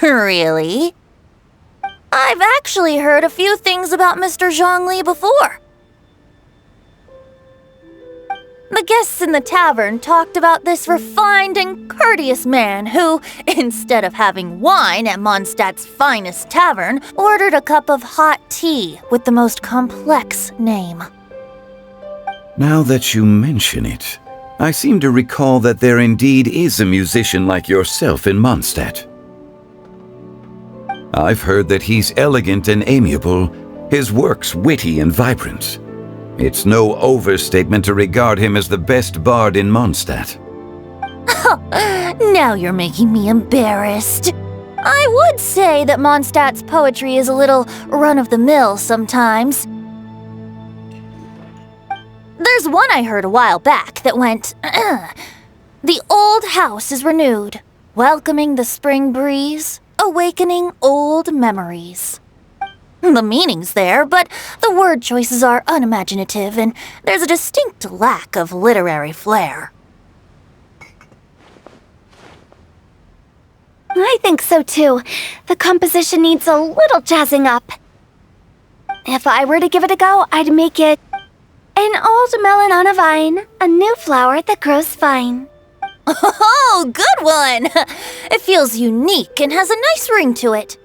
Really? I've actually heard a few things about Mr. Zhongli before. The guests in the tavern talked about this refined and courteous man who, instead of having wine at Mondstadt's finest tavern, ordered a cup of hot tea with the most complex name. Now that you mention it, I seem to recall that there indeed is a musician like yourself in Mondstadt. I've heard that he's elegant and amiable, his works witty and vibrant. It's no overstatement to regard him as the best bard in Mondstadt. Now you're making me embarrassed. I would say that Mondstadt's poetry is a little run-of-the-mill sometimes. There's one I heard a while back that went, "The old house is renewed, welcoming the spring breeze, awakening old memories." The meaning's there, but the word choices are unimaginative, and there's a distinct lack of literary flair. I think so too. The composition needs a little jazzing up. If I were to give it a go, I'd make it an old melon on a vine, a new flower that grows fine. Oh, good one! It feels unique and has a nice ring to it.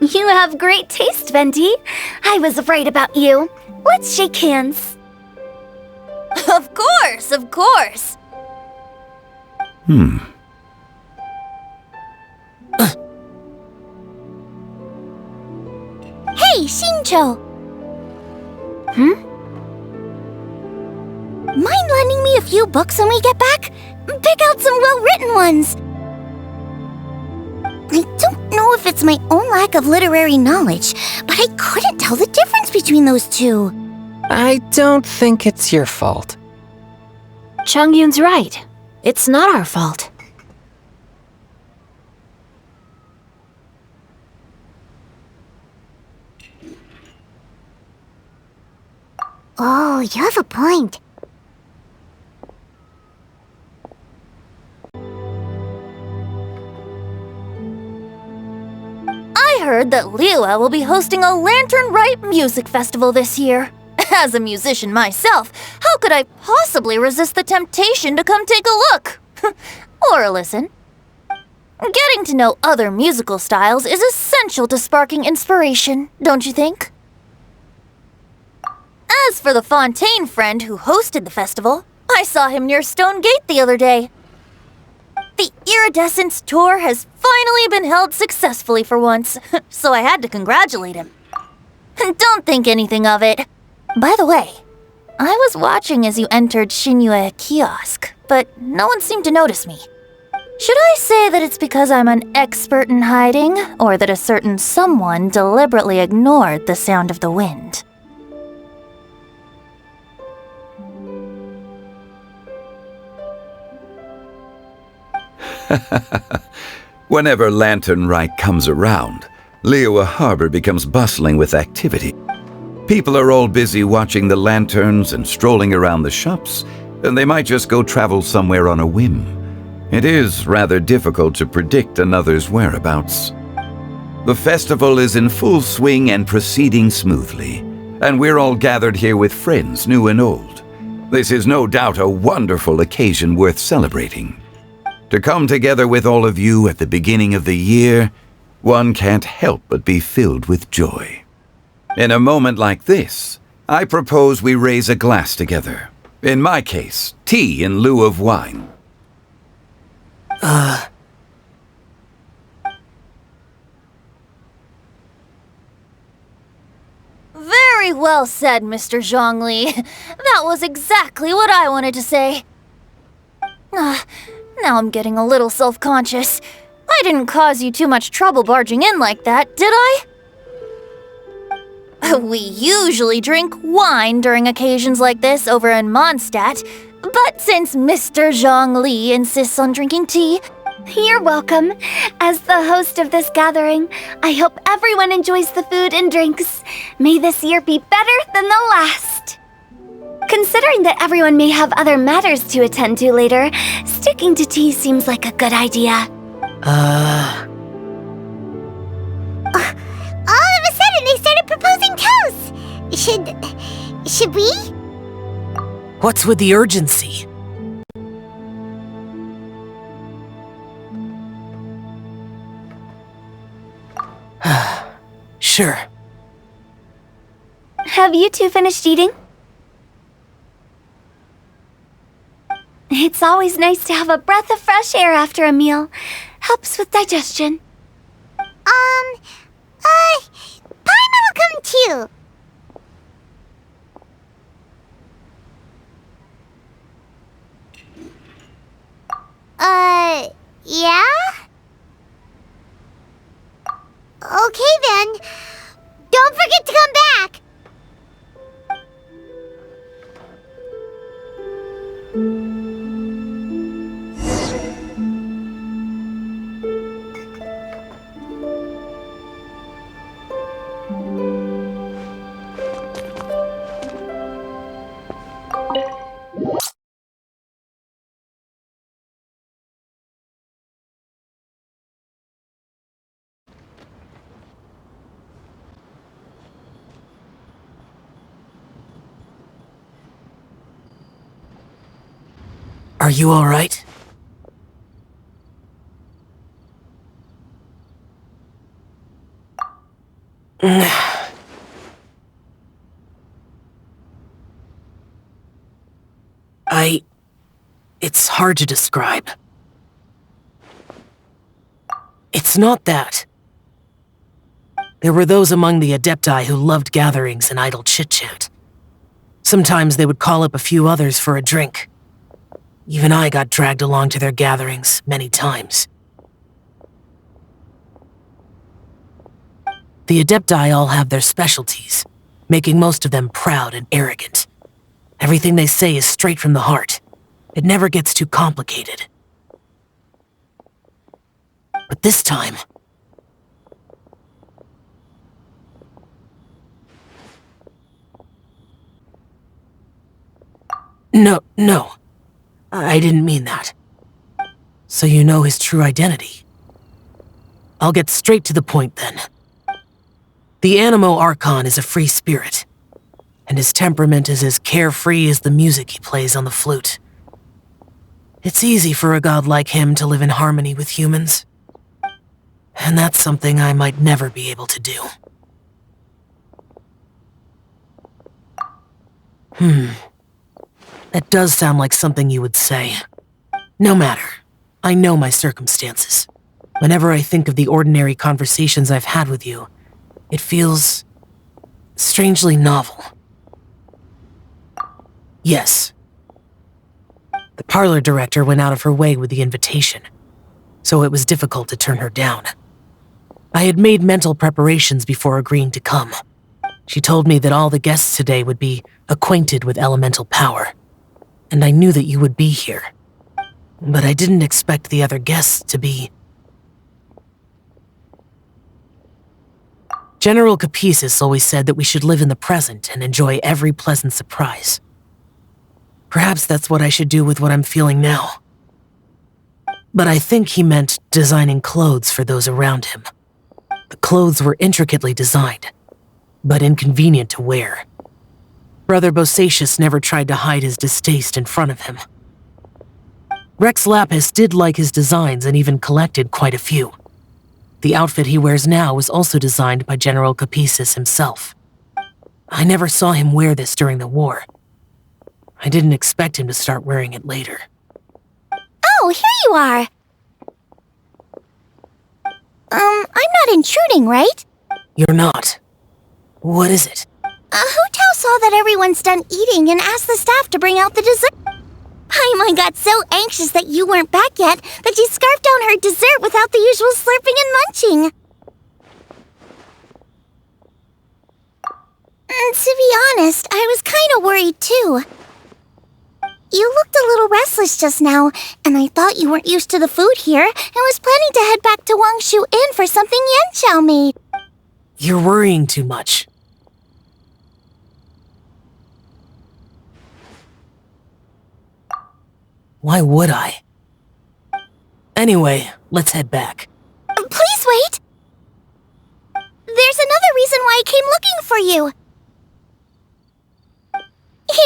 You have great taste, Venti. I was right about you. Let's shake hands. Of course, of course. Hey, Shincho! Mind lending me a few books when we get back? Pick out some well-written ones. I don't know if it's my own lack of literary knowledge, but I couldn't tell the difference between those two. I don't think it's your fault. Chongyun's right. It's not our fault. Oh, you have a point. I heard that Liyue will be hosting a Latern Rite music festival this year. As a musician myself, how could I possibly resist the temptation to come take a look? Or listen. Getting to know other musical styles is essential to sparking inspiration, don't you think? As for the Fontaine friend who hosted the festival, I saw him near Stone Gate the other day. The Iridescence tour has finally been held successfully for once, so I had to congratulate him. Don't think anything of it. By the way, I was watching as you entered Shinyue Kiosk, but no one seemed to notice me. Should I say that it's because I'm an expert in hiding, or that a certain someone deliberately ignored the sound of the wind? Whenever Latern Rite comes around, Liyue Harbor becomes bustling with activity. People are all busy watching the lanterns and strolling around the shops, and they might just go travel somewhere on a whim. It is rather difficult to predict another's whereabouts. The festival is in full swing and proceeding smoothly, and we're all gathered here with friends, new and old. This is no doubt a wonderful occasion worth celebrating. To come together with all of you at the beginning of the year, one can't help but be filled with joy. In a moment like this, I propose we raise a glass together. In my case, tea in lieu of wine. Very well said, Mr. Zhongli. That was exactly what I wanted to say. Now I'm getting a little self-conscious. I didn't cause you too much trouble barging in like that, did I? We usually drink wine during occasions like this over in Mondstadt, but since Mr. Zhongli insists on drinking tea... You're welcome. As the host of this gathering, I hope everyone enjoys the food and drinks. May this year be better than the last. Considering that everyone may have other matters to attend to later, sticking to tea seems like a good idea. All of a sudden, they started proposing toasts. Should we? What's with the urgency? Sure. Have you two finished eating? It's always nice to have a breath of fresh air after a meal. Helps with digestion. Paimon will come too. Yeah? Okay then. Don't forget to come back. Are you all right? It's hard to describe. It's not that. There were those among the Adepti who loved gatherings and idle chit-chat. Sometimes they would call up a few others for a drink. Even I got dragged along to their gatherings many times. The Adepti all have their specialties, making most of them proud and arrogant. Everything they say is straight from the heart. It never gets too complicated. But this time... No. I didn't mean that. So you know his true identity. I'll get straight to the point then. The Animo Archon is a free spirit, and his temperament is as carefree as the music he plays on the flute. It's easy for a god like him to live in harmony with humans. And that's something I might never be able to do. That does sound like something you would say. No matter. I know my circumstances. Whenever I think of the ordinary conversations I've had with you, it feels... strangely novel. Yes. The parlor director went out of her way with the invitation, so it was difficult to turn her down. I had made mental preparations before agreeing to come. She told me that all the guests today would be acquainted with elemental power, and I knew that you would be here. But I didn't expect the other guests to be... General Capisis always said that we should live in the present and enjoy every pleasant surprise. Perhaps that's what I should do with what I'm feeling now. But I think he meant designing clothes for those around him. The clothes were intricately designed, but inconvenient to wear. Brother Bosacius never tried to hide his distaste in front of him. Rex Lapis did like his designs and even collected quite a few. The outfit he wears now was also designed by General Capisis himself. I never saw him wear this during the war. I didn't expect him to start wearing it later. Oh, here you are! I'm not intruding, right? You're not. What is it? Hu Tao saw that everyone's done eating and asked the staff to bring out the dessert. Paimon got so anxious that you weren't back yet that she scarfed down her dessert without the usual slurping and munching. To be honest, I was kind of worried too. You looked a little restless just now, and I thought you weren't used to the food here and was planning to head back to Wangshu Inn for something Yanxiao made. You're worrying too much. Why would I? Anyway, let's head back. Please wait! There's another reason why I came looking for you.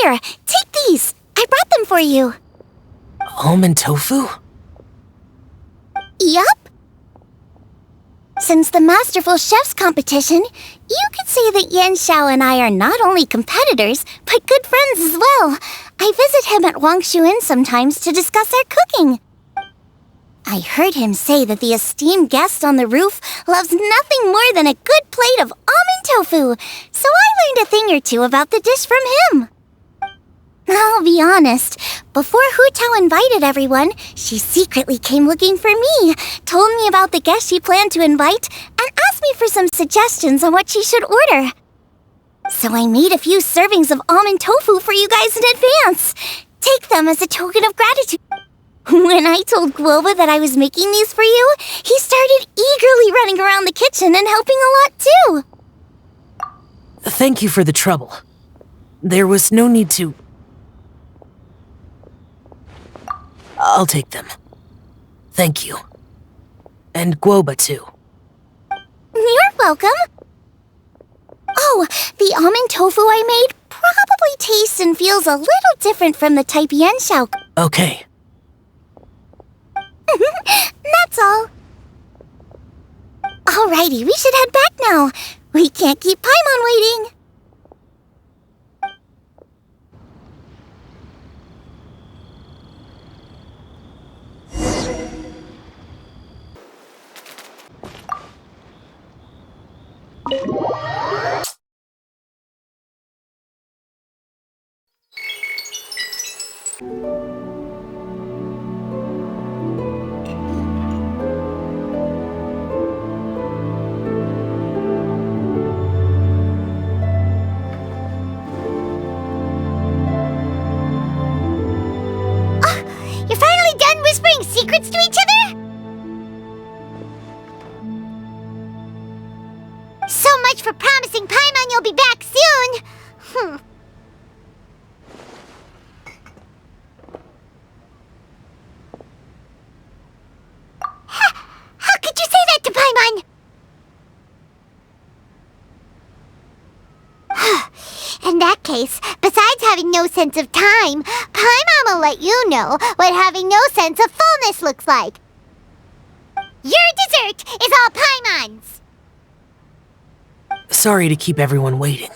Here, take these. I brought them for you. Almond tofu? Yup. Since the Masterful Chef's competition, you could say that Yanxiao and I are not only competitors, but good friends as well. I visit him at Wangshu Inn sometimes to discuss our cooking. I heard him say that the esteemed guest on the roof loves nothing more than a good plate of almond tofu, so I learned a thing or two about the dish from him. I'll be honest, before Hu Tao invited everyone, she secretly came looking for me, told me about the guests she planned to invite, and asked me for some suggestions on what she should order. So I made a few servings of almond tofu for you guys in advance. Take them as a token of gratitude. When I told Guoba that I was making these for you, he started eagerly running around the kitchen and helping a lot too. Thank you for the trouble. There was no need to... I'll take them. Thank you. And Guoba too. You're welcome. Oh, the almond tofu I made probably tastes and feels a little different from the type Yanxiao. Okay. That's all. Alrighty, we should head back now. We can't keep Paimon waiting. You're finally done whispering secrets to each other? So much for promising Paimon you'll be back soon. How could you say that to Paimon? In that case, besides having no sense of time, Paimon will let you know what having no sense of fullness looks like. Your dessert is all Paimon's! Sorry to keep everyone waiting.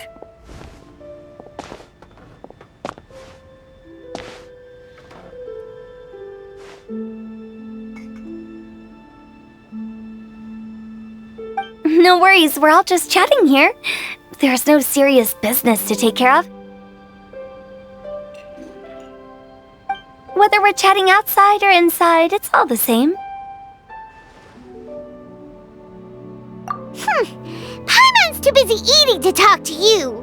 No worries, we're all just chatting here. There's no serious business to take care of. Whether we're chatting outside or inside, it's all the same. Paimon's too busy eating to talk to you.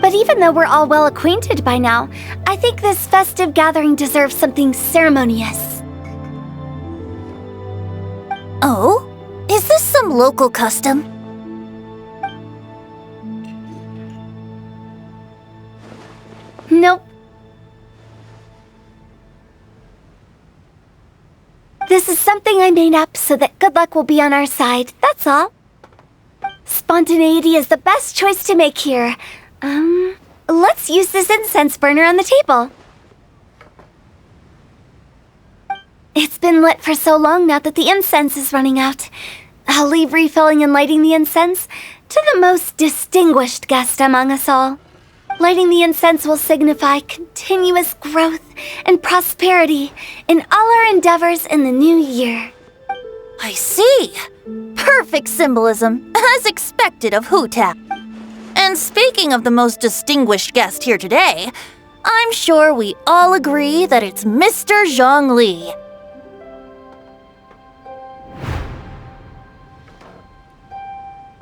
But even though we're all well acquainted by now, I think this festive gathering deserves something ceremonious. Oh? Is this some local custom? Nope. This is something I made up so that good luck will be on our side, that's all. Spontaneity is the best choice to make here. Let's use this incense burner on the table. It's been lit for so long now that the incense is running out. I'll leave refilling and lighting the incense to the most distinguished guest among us all. Lighting the incense will signify continuous growth and prosperity in all our endeavors in the new year. I see. Perfect symbolism, as expected of Hu Tao. And speaking of the most distinguished guest here today, I'm sure we all agree that it's Mr. Zhongli.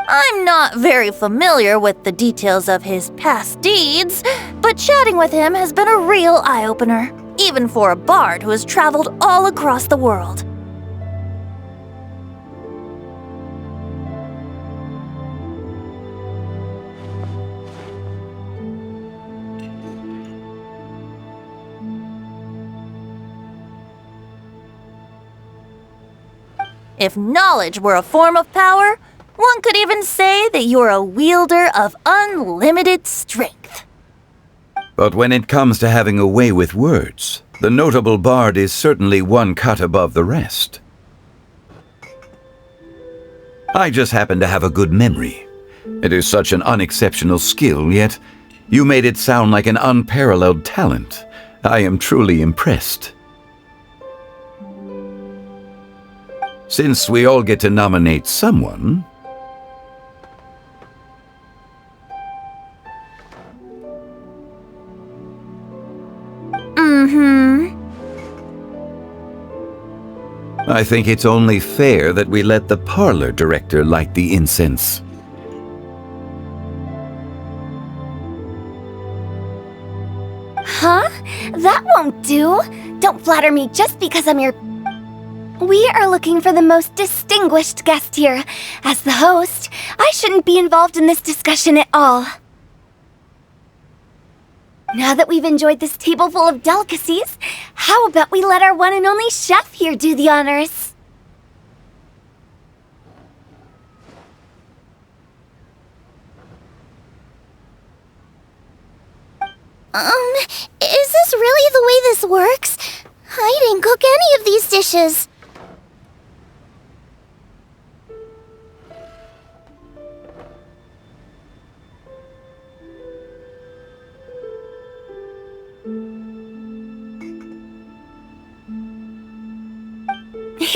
I'm not very familiar with the details of his past deeds, but chatting with him has been a real eye-opener, even for a bard who has traveled all across the world. If knowledge were a form of power, one could even say that you're a wielder of unlimited strength. But when it comes to having a way with words, the notable bard is certainly one cut above the rest. I just happen to have a good memory. It is such an unexceptional skill, yet you made it sound like an unparalleled talent. I am truly impressed. Since we all get to nominate someone... I think it's only fair that we let the parlor director light the incense. Huh? That won't do. Don't flatter me just because I'm your... We are looking for the most distinguished guest here. As the host, I shouldn't be involved in this discussion at all. Now that we've enjoyed this table full of delicacies, how about we let our one and only chef here do the honors? Is this really the way this works? I didn't cook any of these dishes.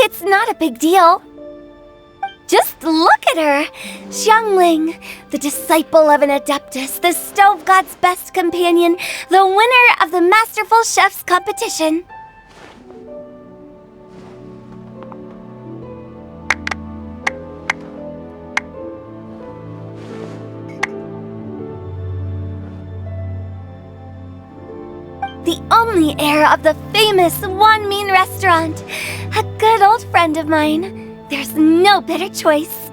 It's not a big deal. Just look at her! Xiangling, the disciple of an adeptus, the stove god's best companion, the winner of the Masterful Chef's competition. The only heir of the famous Wanmin restaurant. A good old friend of mine. There's no better choice.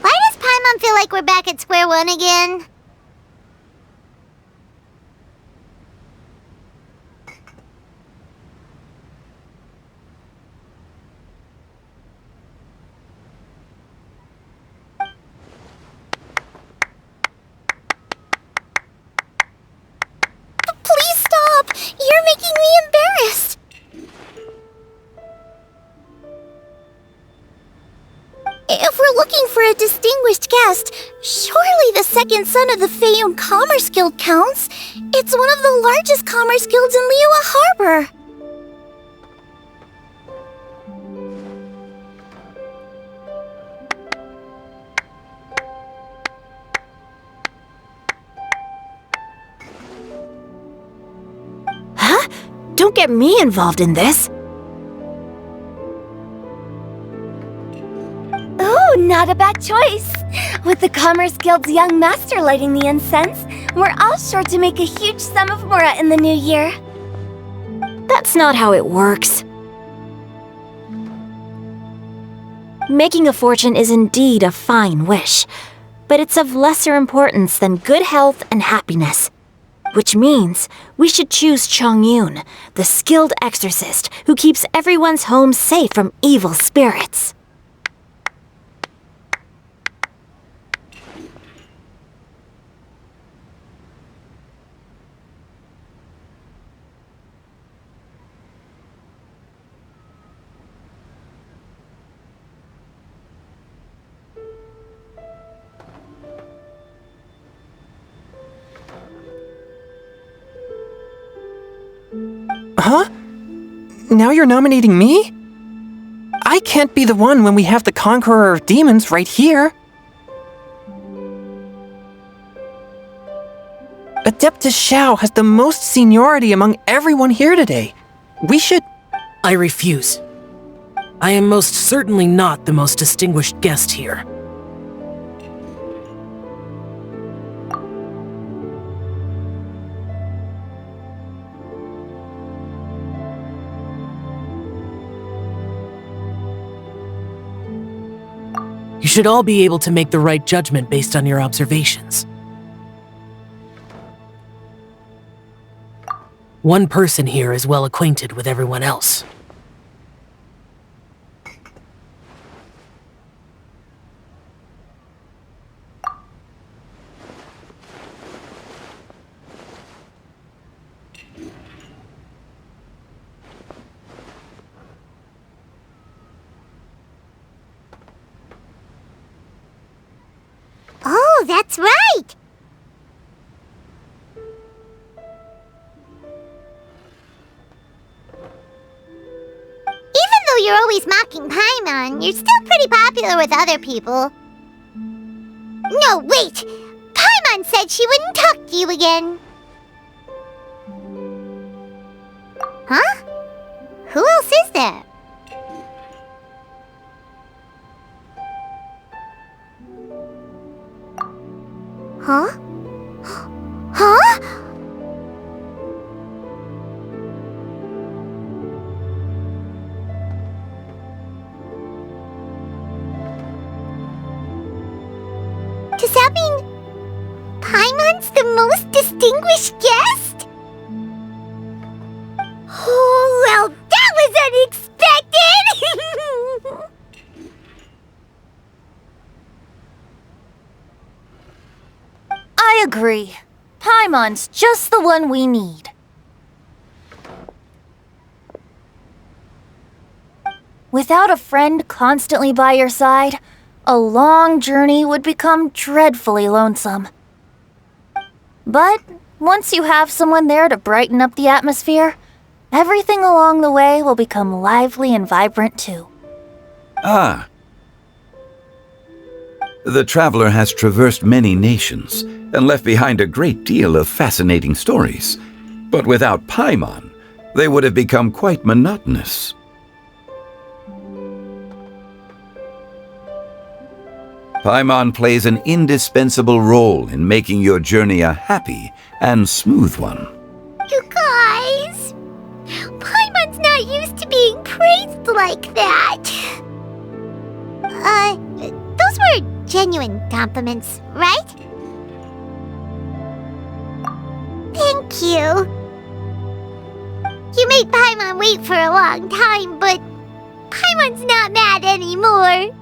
Why does Paimon feel like we're back at square one again? Please stop! You're making me embarrassed! If we're looking for a distinguished guest, surely the second son of the Feiyun Commerce Guild counts. It's one of the largest commerce guilds in Liyue Harbor. Huh? Don't get me involved in this. Ooh, not a bad choice. With the Commerce Guild's young master lighting the incense, we're all sure to make a huge sum of mora in the new year. That's not how it works. Making a fortune is indeed a fine wish, but it's of lesser importance than good health and happiness. Which means we should choose Chongyun, the skilled exorcist who keeps everyone's home safe from evil spirits. Huh? Now you're nominating me? I can't be the one when we have the Conqueror of Demons right here. Adeptus Xiao has the most seniority among everyone here today. We should... I refuse. I am most certainly not the most distinguished guest here. You should all be able to make the right judgment based on your observations. One person here is well acquainted with everyone else. Oh, that's right! Even though you're always mocking Paimon, you're still pretty popular with other people. No, wait! Paimon said she wouldn't talk to you again. Huh? Who else is there? Huh? Huh? Does that mean Paimon's the most distinguished guest? Oh, well, that was unexpected! I agree. Paimon's just the one we need. Without a friend constantly by your side, a long journey would become dreadfully lonesome. But once you have someone there to brighten up the atmosphere, everything along the way will become lively and vibrant too. Ah. The traveler has traversed many nations and left behind a great deal of fascinating stories. But without Paimon, they would have become quite monotonous. Paimon plays an indispensable role in making your journey a happy and smooth one. You guys! Paimon's not used to being praised like that. Those were genuine compliments, right? Thank you. You made Paimon wait for a long time, but Paimon's not mad anymore.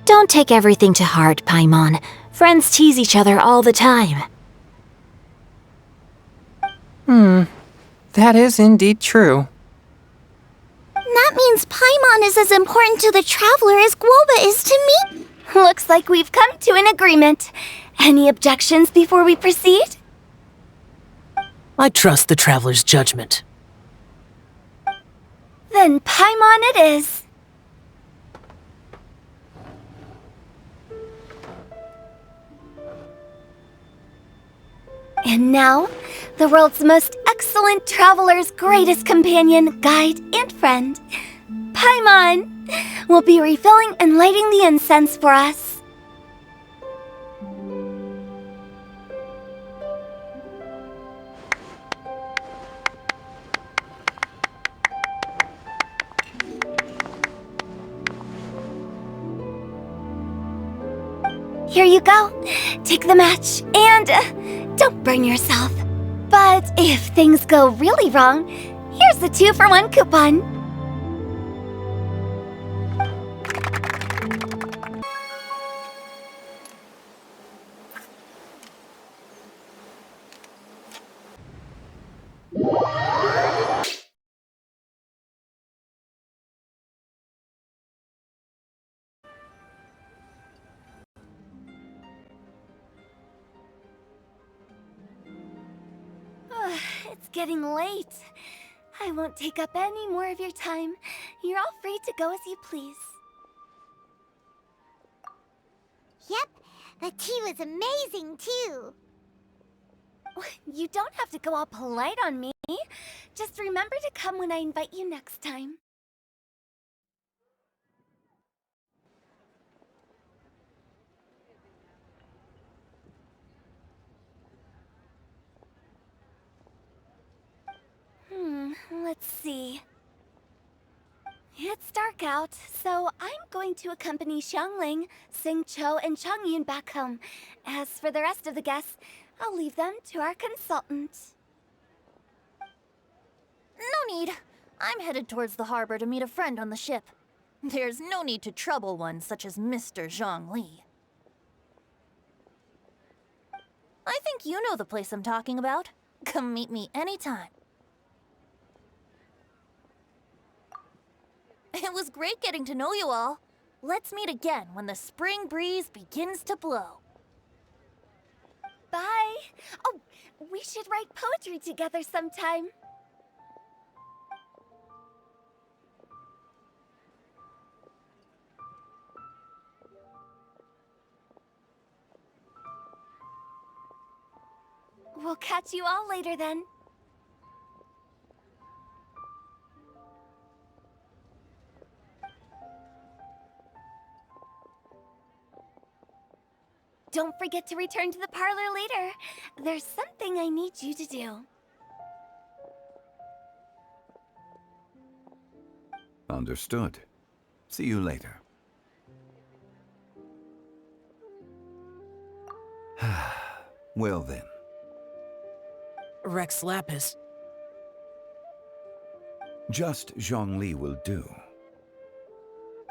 Don't take everything to heart, Paimon. Friends tease each other all the time. That is indeed true. That means Paimon is as important to the traveler as Guoba is to me. Looks like we've come to an agreement. Any objections before we proceed? I trust the traveler's judgment. Then Paimon it is. And now, the world's most excellent traveler's greatest companion, guide, and friend, Paimon, will be refilling and lighting the incense for us. Here you go. Take the match and don't burn yourself. But if things go really wrong, here's the 2-for-1 coupon. It's getting late. I won't take up any more of your time. You're all free to go as you please. Yep, the tea was amazing too. You don't have to go all polite on me. Just remember to come when I invite you next time. Let's see. It's dark out, so I'm going to accompany Xiangling, Xingqiu, and Changyun back home. As for the rest of the guests, I'll leave them to our consultant. No need. I'm headed towards the harbor to meet a friend on the ship. There's no need to trouble one such as Mr. Zhongli. I think you know the place I'm talking about. Come meet me anytime. It was great getting to know you all. Let's meet again when the spring breeze begins to blow. Bye! Oh, we should write poetry together sometime. We'll catch you all later then. Don't forget to return to the parlor later. There's something I need you to do. Understood. See you later. Well then. Rex Lapis. Just Zhongli will do.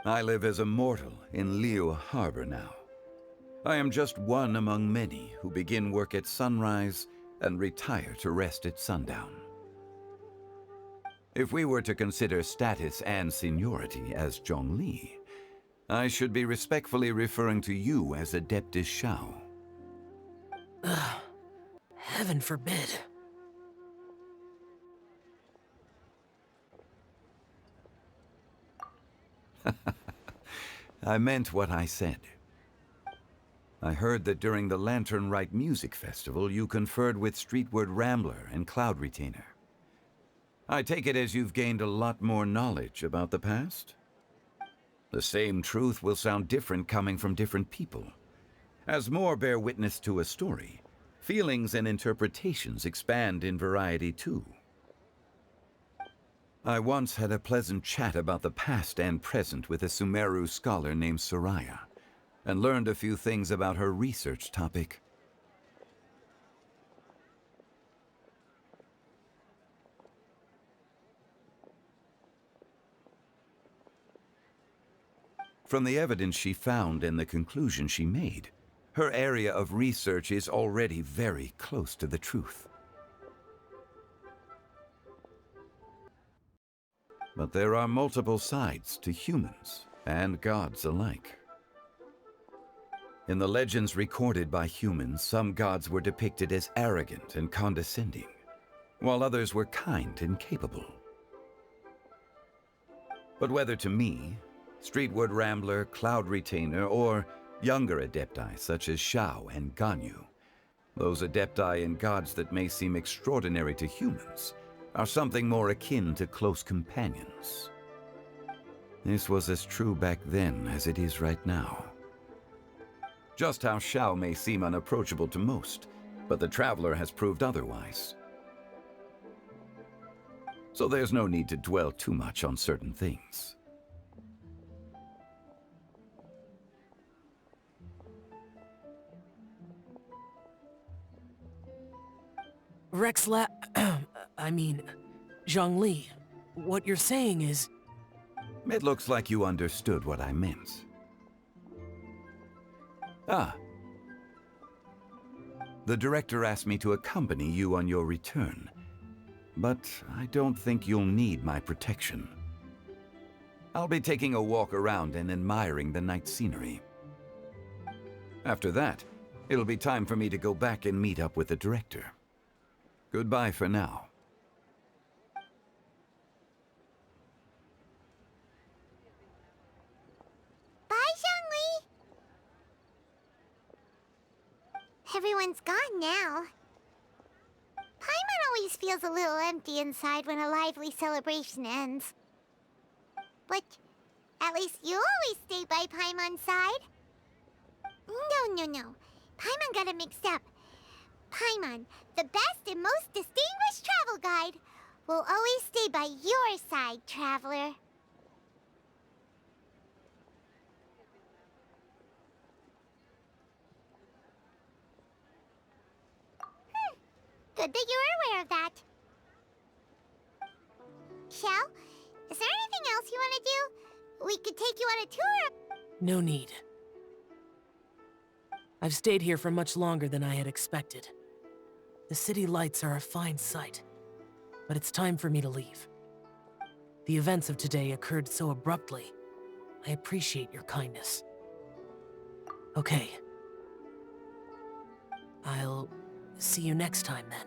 I live as a mortal in Liu Harbor now. I am just one among many who begin work at sunrise and retire to rest at sundown. If we were to consider status and seniority as Zhongli, I should be respectfully referring to you as Adeptus Shao. Heaven forbid. I meant what I said. I heard that during the Latern Rite Music Festival, you conferred with Streetward Rambler and Cloud Retainer. I take it as you've gained a lot more knowledge about the past? The same truth will sound different coming from different people. As more bear witness to a story, feelings and interpretations expand in variety too. I once had a pleasant chat about the past and present with a Sumeru scholar named Soraya, and learned a few things about her research topic. From the evidence she found and the conclusion she made, her area of research is already very close to the truth. But there are multiple sides to humans and gods alike. In the legends recorded by humans, some gods were depicted as arrogant and condescending, while others were kind and capable. But whether to me, Streetward Rambler, Cloud Retainer, or younger adepti such as Shao and Ganyu, those adepti and gods that may seem extraordinary to humans are something more akin to close companions. This was as true back then as it is right now. Just how Shao may seem unapproachable to most, but the Traveler has proved otherwise. So there's no need to dwell too much on certain things. Zhongli, what you're saying is... It looks like you understood what I meant. The director asked me to accompany you on your return, but I don't think you'll need my protection. I'll be taking a walk around and admiring the night scenery. After that, it'll be time for me to go back and meet up with the director. Goodbye for now. Everyone's gone now. Paimon always feels a little empty inside when a lively celebration ends. But at least you always stay by Paimon's side. No. Paimon got it mixed up. Paimon, the best and most distinguished travel guide, will always stay by your side, traveler. Good that you were aware of that. Shell, is there anything else you want to do? We could take you on a tour. No need. I've stayed here for much longer than I had expected. The city lights are a fine sight, but it's time for me to leave. The events of today occurred so abruptly. I appreciate your kindness. Okay. I'll see you next time then.